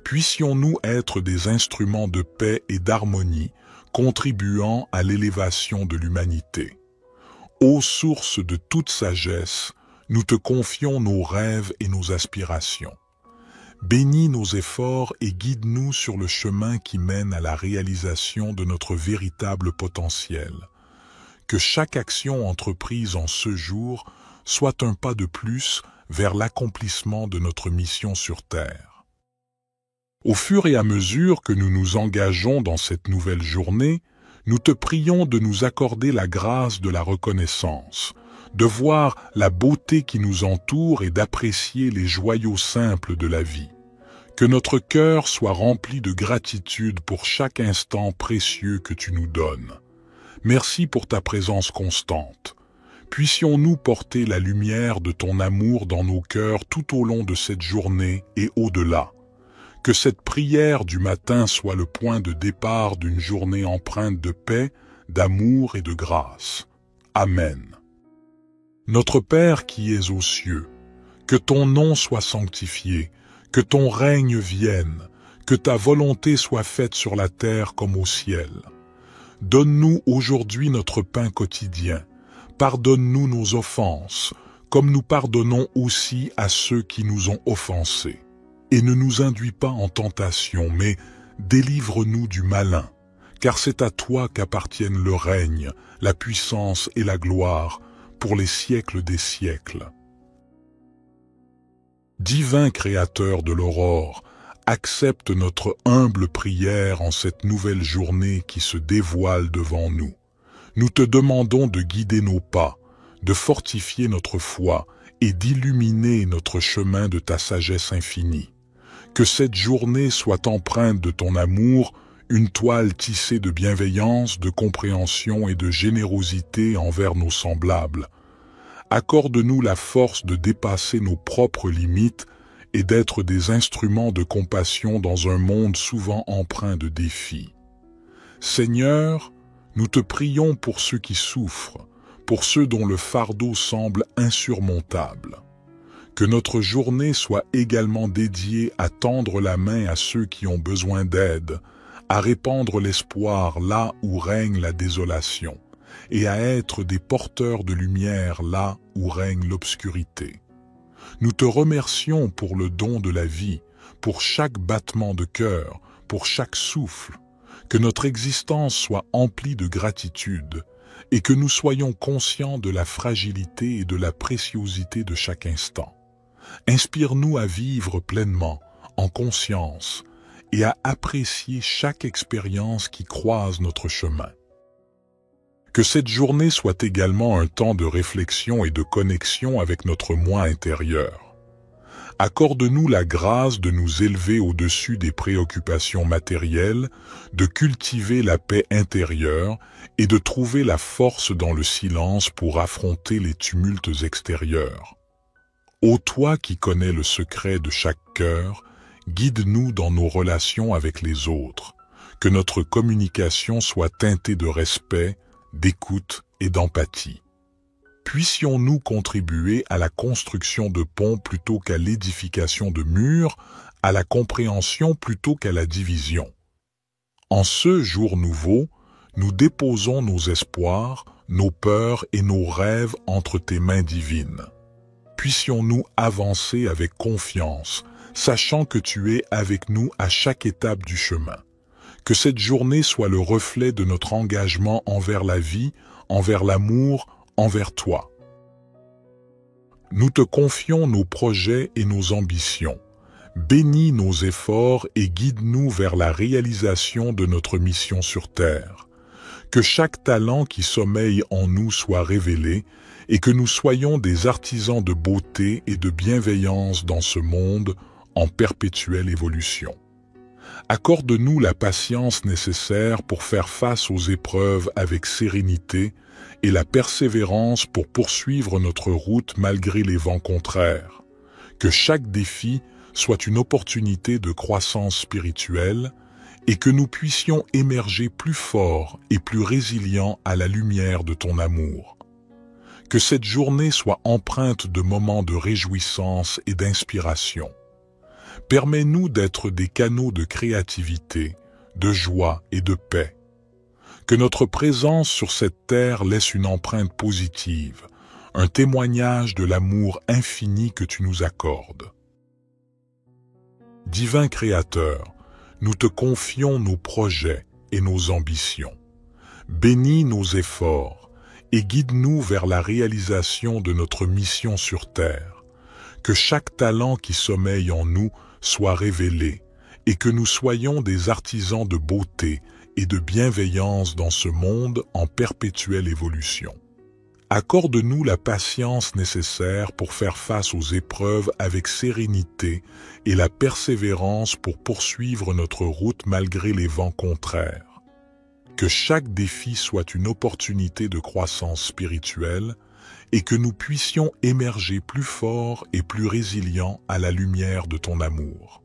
Puissions-nous être des instruments de paix et d'harmonie, contribuant à l'élévation de l'humanité. Ô source de toute sagesse, nous te confions nos rêves et nos aspirations. Bénis nos efforts et guide-nous sur le chemin qui mène à la réalisation de notre véritable potentiel. Que chaque action entreprise en ce jour soit un pas de plus vers l'accomplissement de notre mission sur Terre. Au fur et à mesure que nous nous engageons dans cette nouvelle journée, nous te prions de nous accorder la grâce de la reconnaissance, de voir la beauté qui nous entoure et d'apprécier les joyaux simples de la vie. Que notre cœur soit rempli de gratitude pour chaque instant précieux que tu nous donnes. Merci pour ta présence constante. Puissions-nous porter la lumière de ton amour dans nos cœurs tout au long de cette journée et au-delà. Que cette prière du matin soit le point de départ d'une journée empreinte de paix, d'amour et de grâce. Amen. Notre Père qui es aux cieux, que ton nom soit sanctifié, que ton règne vienne, que ta volonté soit faite sur la terre comme au ciel. Donne-nous aujourd'hui notre pain quotidien. Pardonne-nous nos offenses, comme nous pardonnons aussi à ceux qui nous ont offensés. Et ne nous induis pas en tentation, mais délivre-nous du malin, car c'est à toi qu'appartiennent le règne, la puissance et la gloire, pour les siècles des siècles. Divin Créateur de l'aurore, accepte notre humble prière en cette nouvelle journée qui se dévoile devant nous. Nous te demandons de guider nos pas, de fortifier notre foi et d'illuminer notre chemin de ta sagesse infinie. Que cette journée soit empreinte de ton amour, une toile tissée de bienveillance, de compréhension et de générosité envers nos semblables. Accorde-nous la force de dépasser nos propres limites et d'être des instruments de compassion dans un monde souvent empreint de défis. Seigneur, nous te prions pour ceux qui souffrent, pour ceux dont le fardeau semble insurmontable. Que notre journée soit également dédiée à tendre la main à ceux qui ont besoin d'aide, à répandre l'espoir là où règne la désolation, et à être des porteurs de lumière là où règne l'obscurité. Nous te remercions pour le don de la vie, pour chaque battement de cœur, pour chaque souffle. Que notre existence soit emplie de gratitude et que nous soyons conscients de la fragilité et de la préciosité de chaque instant. Inspire-nous à vivre pleinement, en conscience, et à apprécier chaque expérience qui croise notre chemin. Que cette journée soit également un temps de réflexion et de connexion avec notre moi intérieur. Accorde-nous la grâce de nous élever au-dessus des préoccupations matérielles, de cultiver la paix intérieure et de trouver la force dans le silence pour affronter les tumultes extérieurs. Ô toi qui connais le secret de chaque cœur, guide-nous dans nos relations avec les autres. Que notre communication soit teintée de respect, d'écoute et d'empathie. Puissions-nous contribuer à la construction de ponts plutôt qu'à l'édification de murs, à la compréhension plutôt qu'à la division. En ce jour nouveau, nous déposons nos espoirs, nos peurs et nos rêves entre tes mains divines. Puissions-nous avancer avec confiance, sachant que tu es avec nous à chaque étape du chemin. Que cette journée soit le reflet de notre engagement envers la vie, envers l'amour, envers toi. Nous te confions nos projets et nos ambitions. Bénis nos efforts et guide-nous vers la réalisation de notre mission sur terre. Que chaque talent qui sommeille en nous soit révélé et que nous soyons des artisans de beauté et de bienveillance dans ce monde en perpétuelle évolution. Accorde-nous la patience nécessaire pour faire face aux épreuves avec sérénité et la persévérance pour poursuivre notre route malgré les vents contraires. Que chaque défi soit une opportunité de croissance spirituelle et que nous puissions émerger plus forts et plus résilients à la lumière de ton amour. Que cette journée soit empreinte de moments de réjouissance et d'inspiration. Permets-nous d'être des canaux de créativité, de joie et de paix. Que notre présence sur cette terre laisse une empreinte positive, un témoignage de l'amour infini que tu nous accordes. Divin Créateur, nous te confions nos projets et nos ambitions. Bénis nos efforts et guide-nous vers la réalisation de notre mission sur terre. Que chaque talent qui sommeille en nous soit révélé et que nous soyons des artisans de beauté et de bienveillance dans ce monde en perpétuelle évolution. Accorde-nous la patience nécessaire pour faire face aux épreuves avec sérénité et la persévérance pour poursuivre notre route malgré les vents contraires. Que chaque défi soit une opportunité de croissance spirituelle et que nous puissions émerger plus forts et plus résilients à la lumière de ton amour.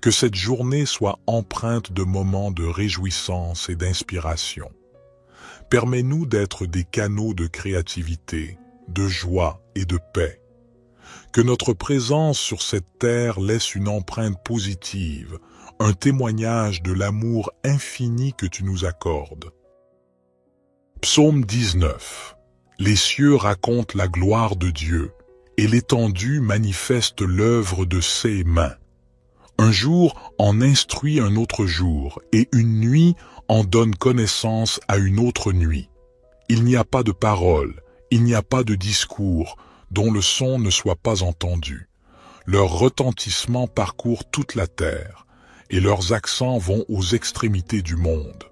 Que cette journée soit empreinte de moments de réjouissance et d'inspiration. Permets-nous d'être des canaux de créativité, de joie et de paix. Que notre présence sur cette terre laisse une empreinte positive, un témoignage de l'amour infini que tu nous accordes. Psaume 19. Les cieux racontent la gloire de Dieu, et l'étendue manifeste l'œuvre de ses mains. Un jour en instruit un autre jour, et une nuit en donne connaissance à une autre nuit. Il n'y a pas de parole, il n'y a pas de discours, dont le son ne soit pas entendu. Leur retentissement parcourt toute la terre, et leurs accents vont aux extrémités du monde.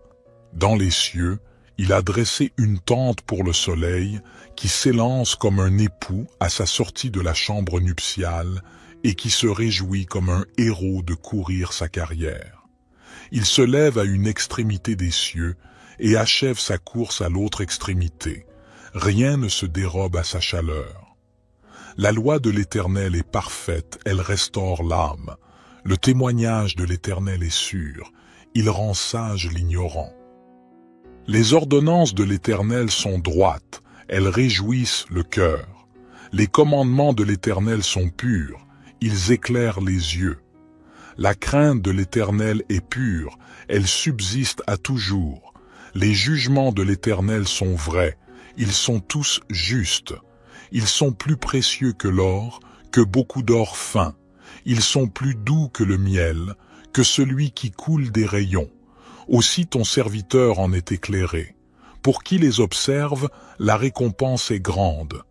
Dans les cieux, il a dressé une tente pour le soleil, qui s'élance comme un époux à sa sortie de la chambre nuptiale, et qui se réjouit comme un héros de courir sa carrière. Il se lève à une extrémité des cieux, et achève sa course à l'autre extrémité. Rien ne se dérobe à sa chaleur. La loi de l'Éternel est parfaite, elle restaure l'âme. Le témoignage de l'Éternel est sûr, il rend sage l'ignorant. Les ordonnances de l'Éternel sont droites, elles réjouissent le cœur. Les commandements de l'Éternel sont purs, ils éclairent les yeux. La crainte de l'Éternel est pure, elle subsiste à toujours. Les jugements de l'Éternel sont vrais, ils sont tous justes. Ils sont plus précieux que l'or, que beaucoup d'or fin. Ils sont plus doux que le miel, que celui qui coule des rayons. Aussi ton serviteur en est éclairé. Pour qui les observe, la récompense est grande.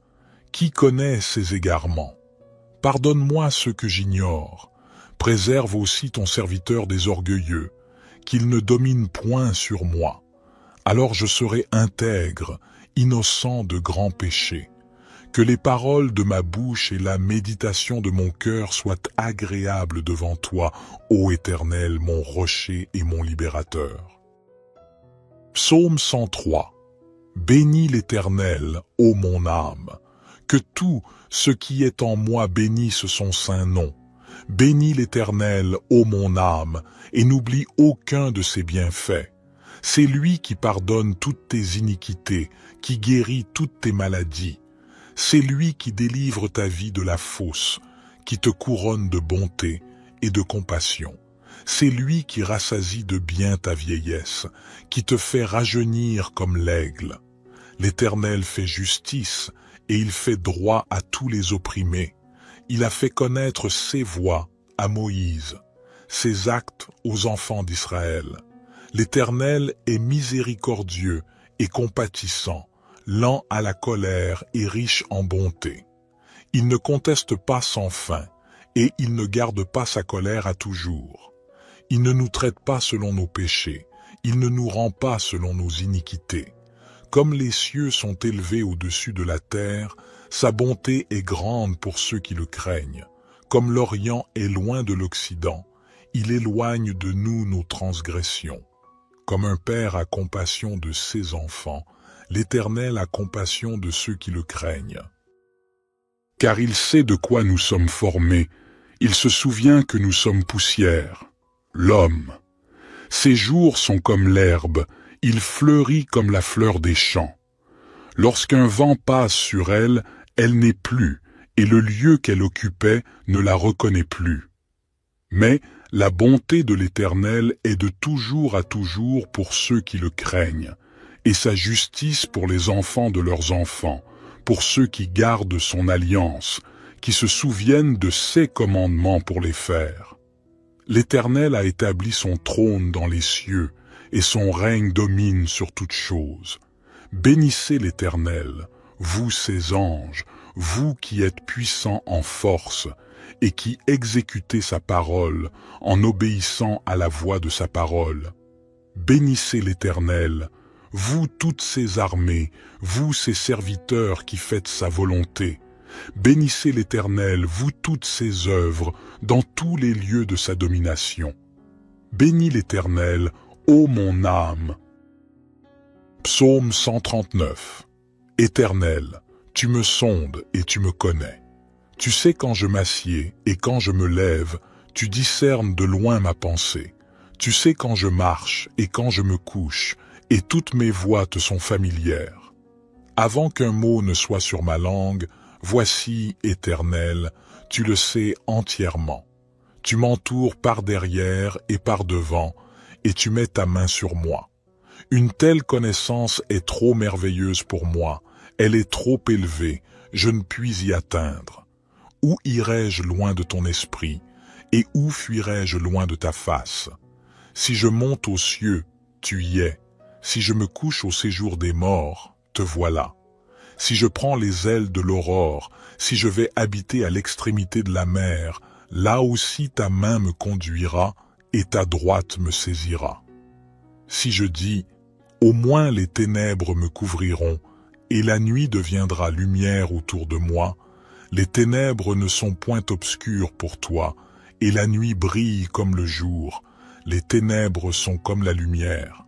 Qui connaît ses égarements? Pardonne-moi ce que j'ignore. Préserve aussi ton serviteur des orgueilleux, qu'il ne domine point sur moi. Alors je serai intègre, innocent de grands péchés. Que les paroles de ma bouche et la méditation de mon cœur soient agréables devant toi, ô Éternel, mon rocher et mon libérateur. Psaume 103. Bénis l'Éternel, ô mon âme. Que tout ce qui est en moi bénisse son saint nom. Bénis l'Éternel, ô mon âme, et n'oublie aucun de ses bienfaits. C'est lui qui pardonne toutes tes iniquités, qui guérit toutes tes maladies. C'est lui qui délivre ta vie de la fosse, qui te couronne de bonté et de compassion. C'est lui qui rassasie de bien ta vieillesse, qui te fait rajeunir comme l'aigle. L'Éternel fait justice, et il fait droit à tous les opprimés. Il a fait connaître ses voies à Moïse, ses actes aux enfants d'Israël. L'Éternel est miséricordieux et compatissant, lent à la colère et riche en bonté. Il ne conteste pas sans fin, et il ne garde pas sa colère à toujours. Il ne nous traite pas selon nos péchés, il ne nous rend pas selon nos iniquités. Comme les cieux sont élevés au-dessus de la terre, sa bonté est grande pour ceux qui le craignent. Comme l'Orient est loin de l'Occident, il éloigne de nous nos transgressions. Comme un père a compassion de ses enfants, l'Éternel a compassion de ceux qui le craignent. Car il sait de quoi nous sommes formés, il se souvient que nous sommes poussière. L'homme, ses jours sont comme l'herbe, il fleurit comme la fleur des champs. Lorsqu'un vent passe sur elle, elle n'est plus, et le lieu qu'elle occupait ne la reconnaît plus. Mais la bonté de l'Éternel est de toujours à toujours pour ceux qui le craignent, et sa justice pour les enfants de leurs enfants, pour ceux qui gardent son alliance, qui se souviennent de ses commandements pour les faire. L'Éternel a établi son trône dans les cieux, et son règne domine sur toutes choses. Bénissez l'Éternel, vous ses anges, vous qui êtes puissants en force, et qui exécutez sa parole en obéissant à la voix de sa parole. Bénissez l'Éternel, vous toutes ses armées, vous ses serviteurs qui faites sa volonté. Bénissez l'Éternel, vous toutes ses œuvres, dans tous les lieux de sa domination. Bénis l'Éternel, ô mon âme. Psaume 139. Éternel, tu me sondes et tu me connais. Tu sais quand je m'assieds et quand je me lève, Tu discernes de loin ma pensée. Tu sais quand je marche et quand je me couche, et toutes mes voies te sont familières. Avant qu'un mot ne soit sur ma langue, voici, Éternel, tu le sais entièrement. Tu m'entoures par derrière et par devant, et tu mets ta main sur moi. Une telle connaissance est trop merveilleuse pour moi, elle est trop élevée, je ne puis y atteindre. Où irai-je loin de ton esprit, et où fuirai-je loin de ta face? Si je monte aux cieux, tu y es. Si je me couche au séjour des morts, te voilà. Si je prends les ailes de l'aurore, si je vais habiter à l'extrémité de la mer, là aussi ta main me conduira et ta droite me saisira. Si je dis, au moins les ténèbres me couvriront, et la nuit deviendra lumière autour de moi, les ténèbres ne sont point obscures pour toi, et la nuit brille comme le jour, les ténèbres sont comme la lumière.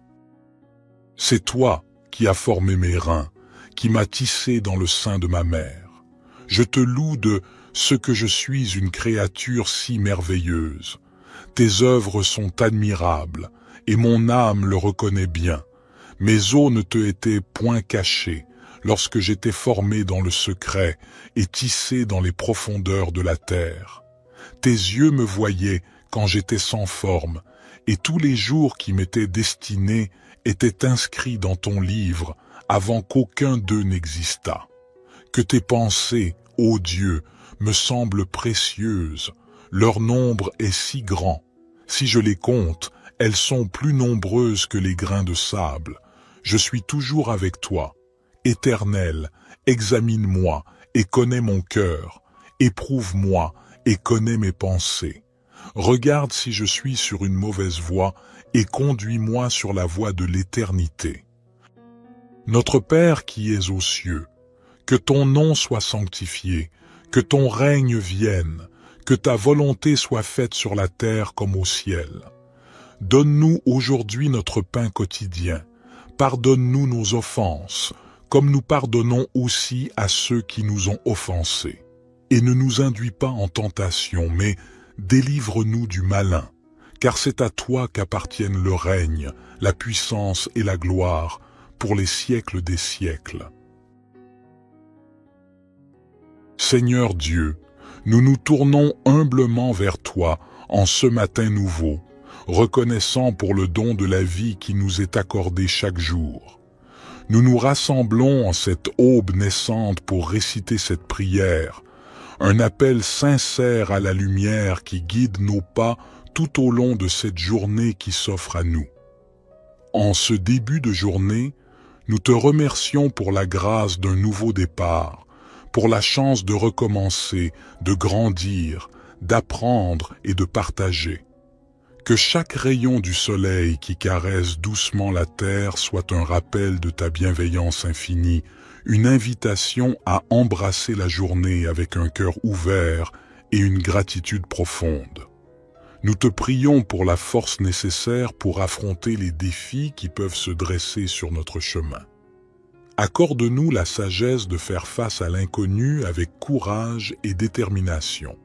C'est toi qui as formé mes reins, qui m'as tissé dans le sein de ma mère. Je te loue de ce que je suis une créature si merveilleuse. Tes œuvres sont admirables, et mon âme le reconnaît bien. Mes os ne te étaient point cachés, lorsque j'étais formé dans le secret et tissé dans les profondeurs de la terre. Tes yeux me voyaient quand j'étais sans forme, et tous les jours qui m'étaient destinés étaient inscrits dans ton livre avant qu'aucun d'eux n'existât. Que tes pensées, ô Dieu, me semblent précieuses, leur nombre est si grand. Si je les compte, elles sont plus nombreuses que les grains de sable. Je suis toujours avec toi. Éternel, examine-moi et connais mon cœur. Éprouve-moi et connais mes pensées. Regarde si je suis sur une mauvaise voie et conduis-moi sur la voie de l'éternité. Notre Père qui es aux cieux, que ton nom soit sanctifié, que ton règne vienne, que ta volonté soit faite sur la terre comme au ciel. Donne-nous aujourd'hui notre pain quotidien. Pardonne-nous nos offenses, comme nous pardonnons aussi à ceux qui nous ont offensés. Et ne nous induis pas en tentation, mais délivre-nous du malin, car c'est à toi qu'appartiennent le règne, la puissance et la gloire, pour les siècles des siècles. Seigneur Dieu, nous nous tournons humblement vers toi en ce matin nouveau, reconnaissant pour le don de la vie qui nous est accordé chaque jour. Nous nous rassemblons en cette aube naissante pour réciter cette prière, un appel sincère à la lumière qui guide nos pas tout au long de cette journée qui s'offre à nous. En ce début de journée, nous te remercions pour la grâce d'un nouveau départ, pour la chance de recommencer, de grandir, d'apprendre et de partager. Que chaque rayon du soleil qui caresse doucement la terre soit un rappel de ta bienveillance infinie, une invitation à embrasser la journée avec un cœur ouvert et une gratitude profonde. Nous te prions pour la force nécessaire pour affronter les défis qui peuvent se dresser sur notre chemin. Accorde-nous la sagesse de faire face à l'inconnu avec courage et détermination.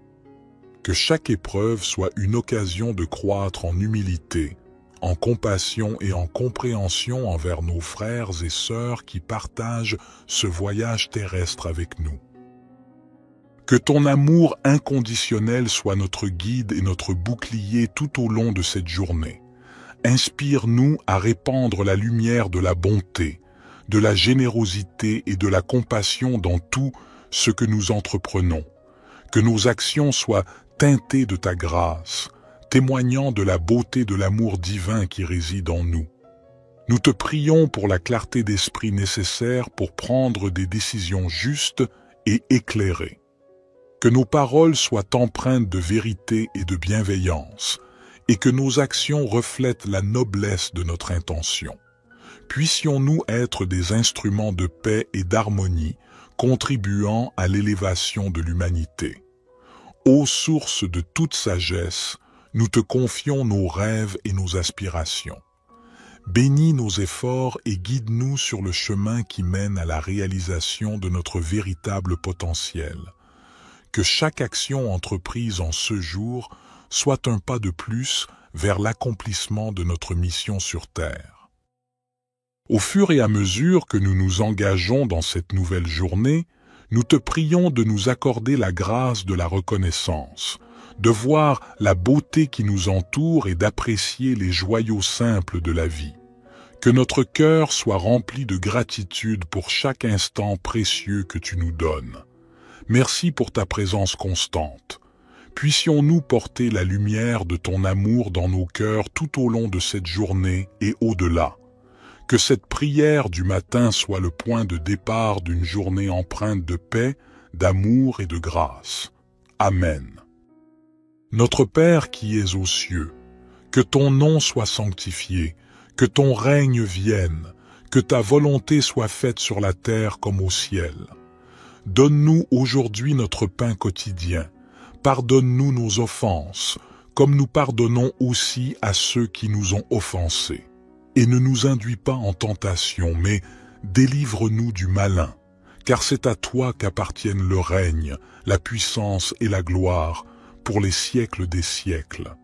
Que chaque épreuve soit une occasion de croître en humilité, en compassion et en compréhension envers nos frères et sœurs qui partagent ce voyage terrestre avec nous. Que ton amour inconditionnel soit notre guide et notre bouclier tout au long de cette journée. Inspire-nous à répandre la lumière de la bonté, de la générosité et de la compassion dans tout ce que nous entreprenons. Que nos actions soient teintées de ta grâce, témoignant de la beauté de l'amour divin qui réside en nous. Nous te prions pour la clarté d'esprit nécessaire pour prendre des décisions justes et éclairées. Que nos paroles soient empreintes de vérité et de bienveillance, et que nos actions reflètent la noblesse de notre intention. Puissions-nous être des instruments de paix et d'harmonie, contribuant à l'élévation de l'humanité. Ô source de toute sagesse, nous te confions nos rêves et nos aspirations. Bénis nos efforts et guide-nous sur le chemin qui mène à la réalisation de notre véritable potentiel. Que chaque action entreprise en ce jour soit un pas de plus vers l'accomplissement de notre mission sur Terre. Au fur et à mesure que nous nous engageons dans cette nouvelle journée, nous te prions de nous accorder la grâce de la reconnaissance, de voir la beauté qui nous entoure et d'apprécier les joyaux simples de la vie. Que notre cœur soit rempli de gratitude pour chaque instant précieux que tu nous donnes. Merci pour ta présence constante. Puissions-nous porter la lumière de ton amour dans nos cœurs tout au long de cette journée et au-delà. Que cette prière du matin soit le point de départ d'une journée empreinte de paix, d'amour et de grâce. Amen. Notre Père qui es aux cieux, que ton nom soit sanctifié, que ton règne vienne, que ta volonté soit faite sur la terre comme au ciel. Donne-nous aujourd'hui notre pain quotidien. Pardonne-nous nos offenses, comme nous pardonnons aussi à ceux qui nous ont offensés. Et ne nous induis pas en tentation, mais délivre-nous du malin, car c'est à toi qu'appartiennent le règne, la puissance et la gloire, pour les siècles des siècles.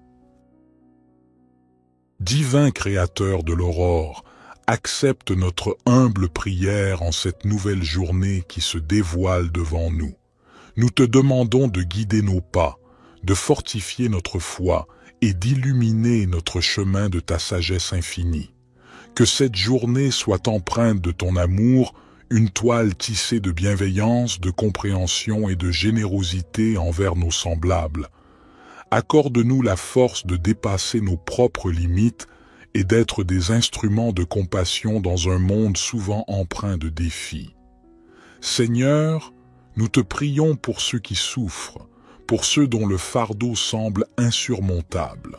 Divin Créateur de l'aurore, accepte notre humble prière en cette nouvelle journée qui se dévoile devant nous. Nous te demandons de guider nos pas, de fortifier notre foi et d'illuminer notre chemin de ta sagesse infinie. Que cette journée soit empreinte de ton amour, une toile tissée de bienveillance, de compréhension et de générosité envers nos semblables. Accorde-nous la force de dépasser nos propres limites et d'être des instruments de compassion dans un monde souvent empreint de défis. Seigneur, nous te prions pour ceux qui souffrent, pour ceux dont le fardeau semble insurmontable.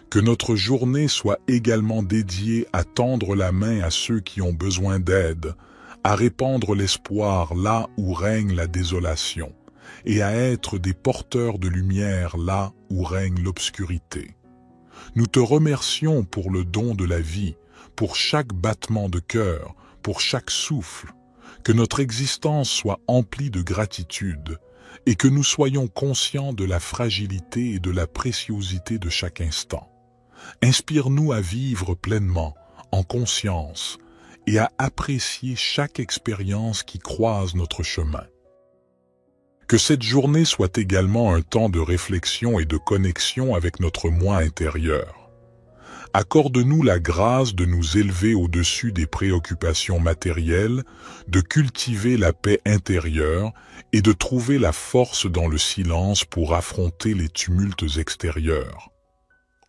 Que notre journée soit également dédiée à tendre la main à ceux qui ont besoin d'aide, à répandre l'espoir là où règne la désolation, et à être des porteurs de lumière là où règne l'obscurité. Nous te remercions pour le don de la vie, pour chaque battement de cœur, pour chaque souffle, que notre existence soit emplie de gratitude et que nous soyons conscients de la fragilité et de la préciosité de chaque instant. Inspire-nous à vivre pleinement, en conscience, et à apprécier chaque expérience qui croise notre chemin. Que cette journée soit également un temps de réflexion et de connexion avec notre moi intérieur. Accorde-nous la grâce de nous élever au-dessus des préoccupations matérielles, de cultiver la paix intérieure et de trouver la force dans le silence pour affronter les tumultes extérieurs.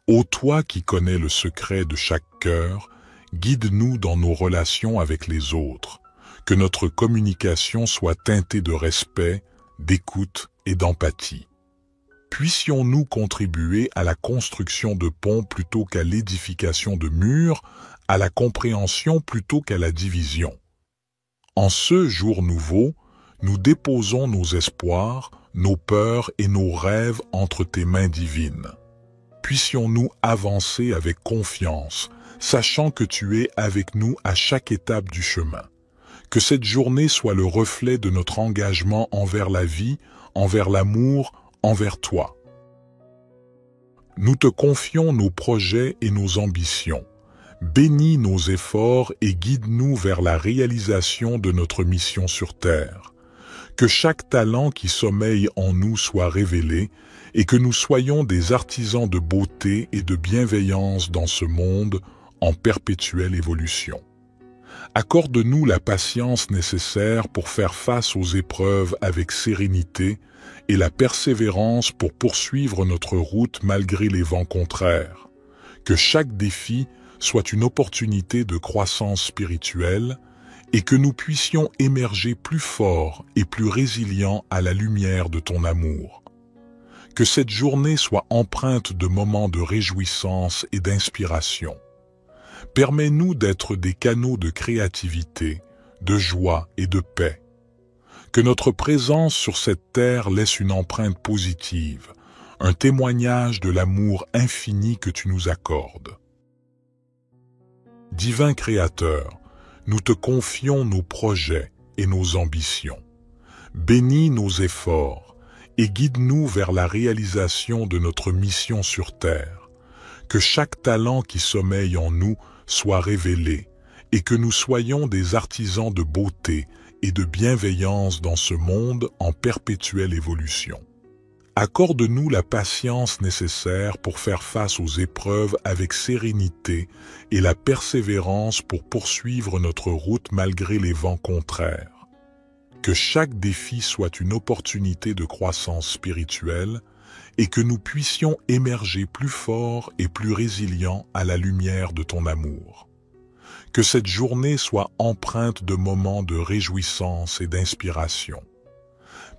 Ô toi qui connais le secret de chaque cœur, guide-nous dans nos relations avec les autres, que notre communication soit teintée de respect, d'écoute et d'empathie. Puissions-nous contribuer à la construction de ponts plutôt qu'à l'édification de murs, à la compréhension plutôt qu'à la division. En ce jour nouveau, nous déposons nos espoirs, nos peurs et nos rêves entre tes mains divines. Puissions-nous avancer avec confiance, sachant que tu es avec nous à chaque étape du chemin. Que cette journée soit le reflet de notre engagement envers la vie, envers l'amour, envers toi. Nous te confions nos projets et nos ambitions. Bénis nos efforts et guide-nous vers la réalisation de notre mission sur Terre. Que chaque talent qui sommeille en nous soit révélé et que nous soyons des artisans de beauté et de bienveillance dans ce monde en perpétuelle évolution. Accorde-nous la patience nécessaire pour faire face aux épreuves avec sérénité et la persévérance pour poursuivre notre route malgré les vents contraires. Que chaque défi soit une opportunité de croissance spirituelle et que nous puissions émerger plus forts et plus résilients à la lumière de ton amour. Que cette journée soit empreinte de moments de réjouissance et d'inspiration. Permets-nous d'être des canaux de créativité, de joie et de paix. Que notre présence sur cette terre laisse une empreinte positive, un témoignage de l'amour infini que tu nous accordes. Divin Créateur, nous te confions nos projets et nos ambitions. Bénis nos efforts et guide-nous vers la réalisation de notre mission sur terre. Que chaque talent qui sommeille en nous soit révélé et que nous soyons des artisans de beauté et de bienveillance dans ce monde en perpétuelle évolution. Accorde-nous la patience nécessaire pour faire face aux épreuves avec sérénité et la persévérance pour poursuivre notre route malgré les vents contraires. Que chaque défi soit une opportunité de croissance spirituelle et que nous puissions émerger plus forts et plus résilients à la lumière de ton amour. Que cette journée soit empreinte de moments de réjouissance et d'inspiration.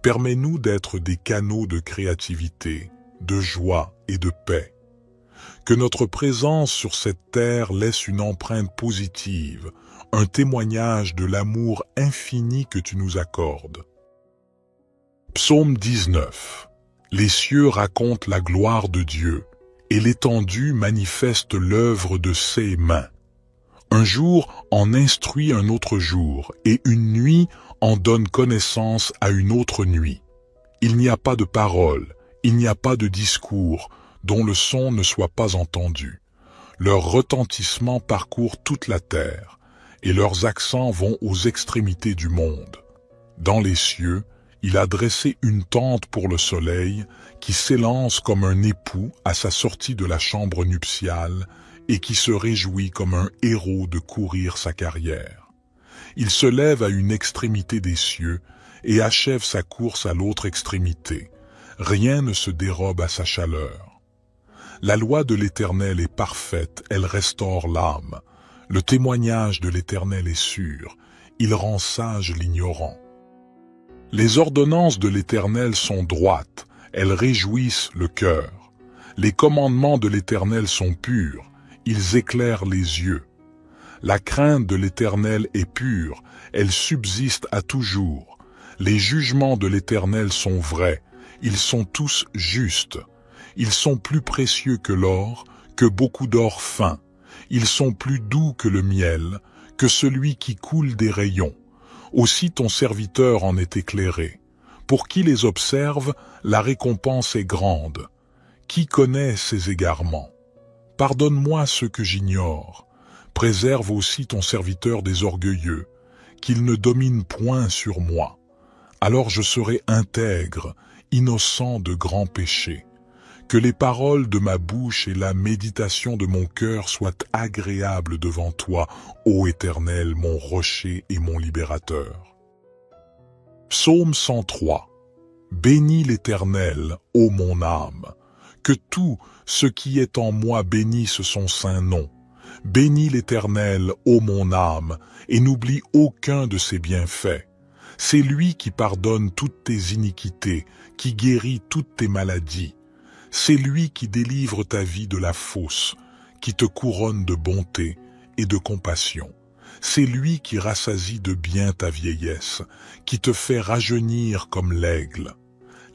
Permets-nous d'être des canaux de créativité, de joie et de paix. Que notre présence sur cette terre laisse une empreinte positive, un témoignage de l'amour infini que tu nous accordes. Psaume 19. Les cieux racontent la gloire de Dieu, et l'étendue manifeste l'œuvre de ses mains. Un jour en instruit un autre jour, et une nuit en donne connaissance à une autre nuit. Il n'y a pas de parole, il n'y a pas de discours, dont le son ne soit pas entendu. Leur retentissement parcourt toute la terre, et leurs accents vont aux extrémités du monde. Dans les cieux, il a dressé une tente pour le soleil, qui s'élance comme un époux à sa sortie de la chambre nuptiale, et qui se réjouit comme un héros de courir sa carrière. Il se lève à une extrémité des cieux, et achève sa course à l'autre extrémité. Rien ne se dérobe à sa chaleur. La loi de l'Éternel est parfaite, elle restaure l'âme. Le témoignage de l'Éternel est sûr, il rend sage l'ignorant. Les ordonnances de l'Éternel sont droites, elles réjouissent le cœur. Les commandements de l'Éternel sont purs, ils éclairent les yeux. La crainte de l'Éternel est pure, elle subsiste à toujours. Les jugements de l'Éternel sont vrais, ils sont tous justes. Ils sont plus précieux que l'or, que beaucoup d'or fin. Ils sont plus doux que le miel, que celui qui coule des rayons. Aussi ton serviteur en est éclairé. Pour qui les observe, la récompense est grande. Qui connaît ses égarements? Pardonne-moi ce que j'ignore. Préserve aussi ton serviteur des orgueilleux, qu'il ne domine point sur moi. Alors je serai intègre, innocent de grands péchés. Que les paroles de ma bouche et la méditation de mon cœur soient agréables devant toi, ô Éternel, mon rocher et mon libérateur. Psaume 103. Bénis l'Éternel, ô mon âme. Que tout ce qui est en moi bénisse son saint nom. Bénis l'Éternel, ô mon âme, et n'oublie aucun de ses bienfaits. C'est lui qui pardonne toutes tes iniquités, qui guérit toutes tes maladies. C'est lui qui délivre ta vie de la fosse, qui te couronne de bonté et de compassion. C'est lui qui rassasie de bien ta vieillesse, qui te fait rajeunir comme l'aigle.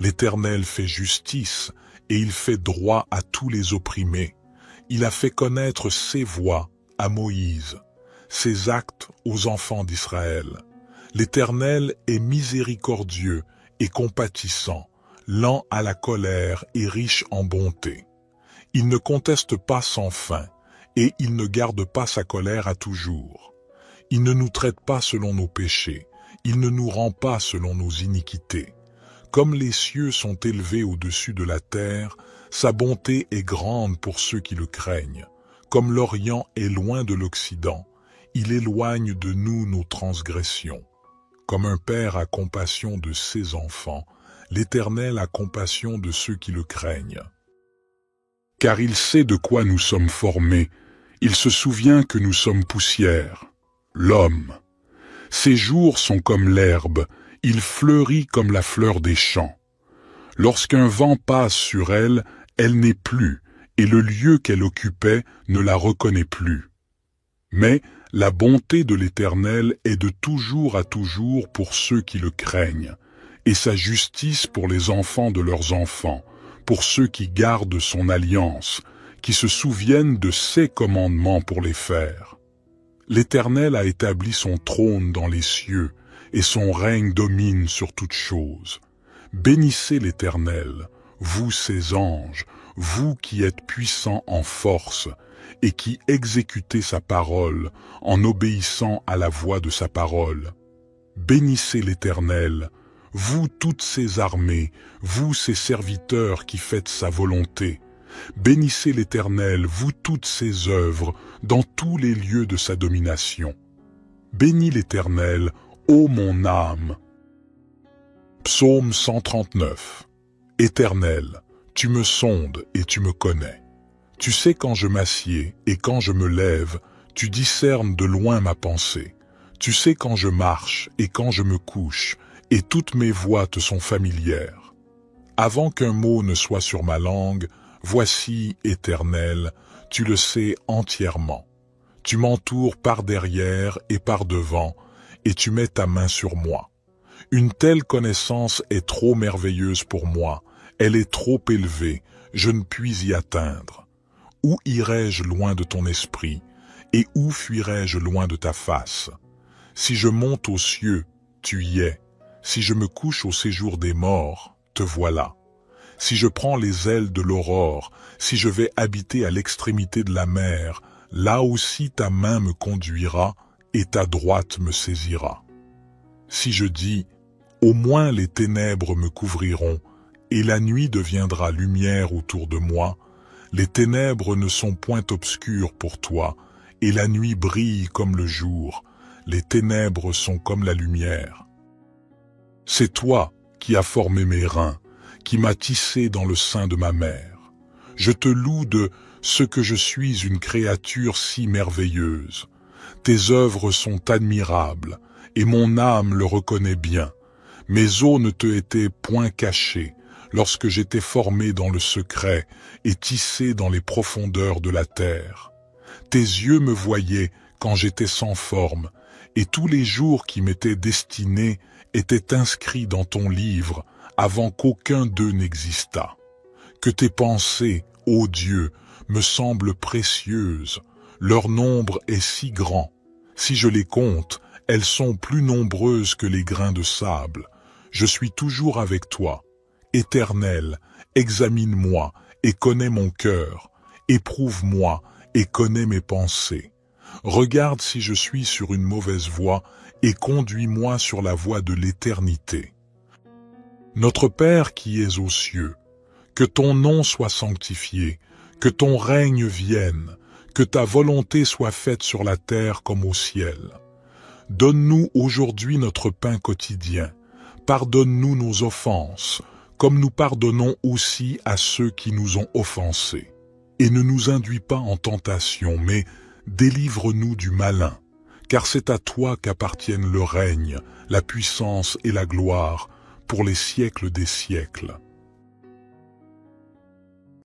L'Éternel fait justice et il fait droit à tous les opprimés. Il a fait connaître ses voies à Moïse, ses actes aux enfants d'Israël. L'Éternel est miséricordieux et compatissant, lent à la colère et riche en bonté. Il ne conteste pas sans fin, et il ne garde pas sa colère à toujours. Il ne nous traite pas selon nos péchés, il ne nous rend pas selon nos iniquités. Comme les cieux sont élevés au-dessus de la terre, sa bonté est grande pour ceux qui le craignent. Comme l'Orient est loin de l'Occident, il éloigne de nous nos transgressions. Comme un père a compassion de ses enfants, l'Éternel a compassion de ceux qui le craignent. Car il sait de quoi nous sommes formés, il se souvient que nous sommes poussière. L'homme, ses jours sont comme l'herbe, il fleurit comme la fleur des champs. Lorsqu'un vent passe sur elle, elle n'est plus, et le lieu qu'elle occupait ne la reconnaît plus. Mais la bonté de l'Éternel est de toujours à toujours pour ceux qui le craignent, et sa justice pour les enfants de leurs enfants, pour ceux qui gardent son alliance, qui se souviennent de ses commandements pour les faire. L'Éternel a établi son trône dans les cieux, et son règne domine sur toutes choses. Bénissez l'Éternel, vous ses anges, vous qui êtes puissants en force, et qui exécutez sa parole en obéissant à la voix de sa parole. Bénissez l'Éternel, vous toutes ses armées, vous ses serviteurs qui faites sa volonté. Bénissez l'Éternel, vous toutes ses œuvres, dans tous les lieux de sa domination. Bénis l'Éternel, ô mon âme. Psaume 139. Éternel, tu me sondes et tu me connais. Tu sais quand je m'assieds et quand je me lève, tu discernes de loin ma pensée. Tu sais quand je marche et quand je me couche, et toutes mes voies te sont familières. Avant qu'un mot ne soit sur ma langue, voici, Éternel, tu le sais entièrement. Tu m'entoures par derrière et par devant, et tu mets ta main sur moi. Une telle connaissance est trop merveilleuse pour moi, elle est trop élevée, je ne puis y atteindre. Où irai-je loin de ton esprit, et où fuirai-je loin de ta face? Si je monte aux cieux, tu y es. Si je me couche au séjour des morts, te voilà. Si je prends les ailes de l'aurore, si je vais habiter à l'extrémité de la mer, là aussi ta main me conduira et ta droite me saisira. Si je dis, au moins les ténèbres me couvriront, et la nuit deviendra lumière autour de moi, les ténèbres ne sont point obscures pour toi, et la nuit brille comme le jour, les ténèbres sont comme la lumière. C'est toi qui as formé mes reins, qui m'as tissé dans le sein de ma mère. Je te loue de ce que je suis une créature si merveilleuse. Tes œuvres sont admirables, et mon âme le reconnaît bien. Mes os ne te étaient point cachés, lorsque j'étais formé dans le secret et tissé dans les profondeurs de la terre. Tes yeux me voyaient quand j'étais sans forme, et tous les jours qui m'étaient destinés étaient inscrits dans ton livre avant qu'aucun d'eux n'existât. Que tes pensées, ô Dieu, me semblent précieuses, leur nombre est si grand. Si je les compte, elles sont plus nombreuses que les grains de sable. Je suis toujours avec toi. Éternel, examine-moi et connais mon cœur. Éprouve-moi et connais mes pensées. Regarde si je suis sur une mauvaise voie et conduis-moi sur la voie de l'éternité. Notre Père qui es aux cieux, que ton nom soit sanctifié, que ton règne vienne, que ta volonté soit faite sur la terre comme au ciel. Donne-nous aujourd'hui notre pain quotidien. Pardonne-nous nos offenses, comme nous pardonnons aussi à ceux qui nous ont offensés. Et ne nous induis pas en tentation, mais délivre-nous du malin, car c'est à toi qu'appartiennent le règne, la puissance et la gloire, pour les siècles des siècles.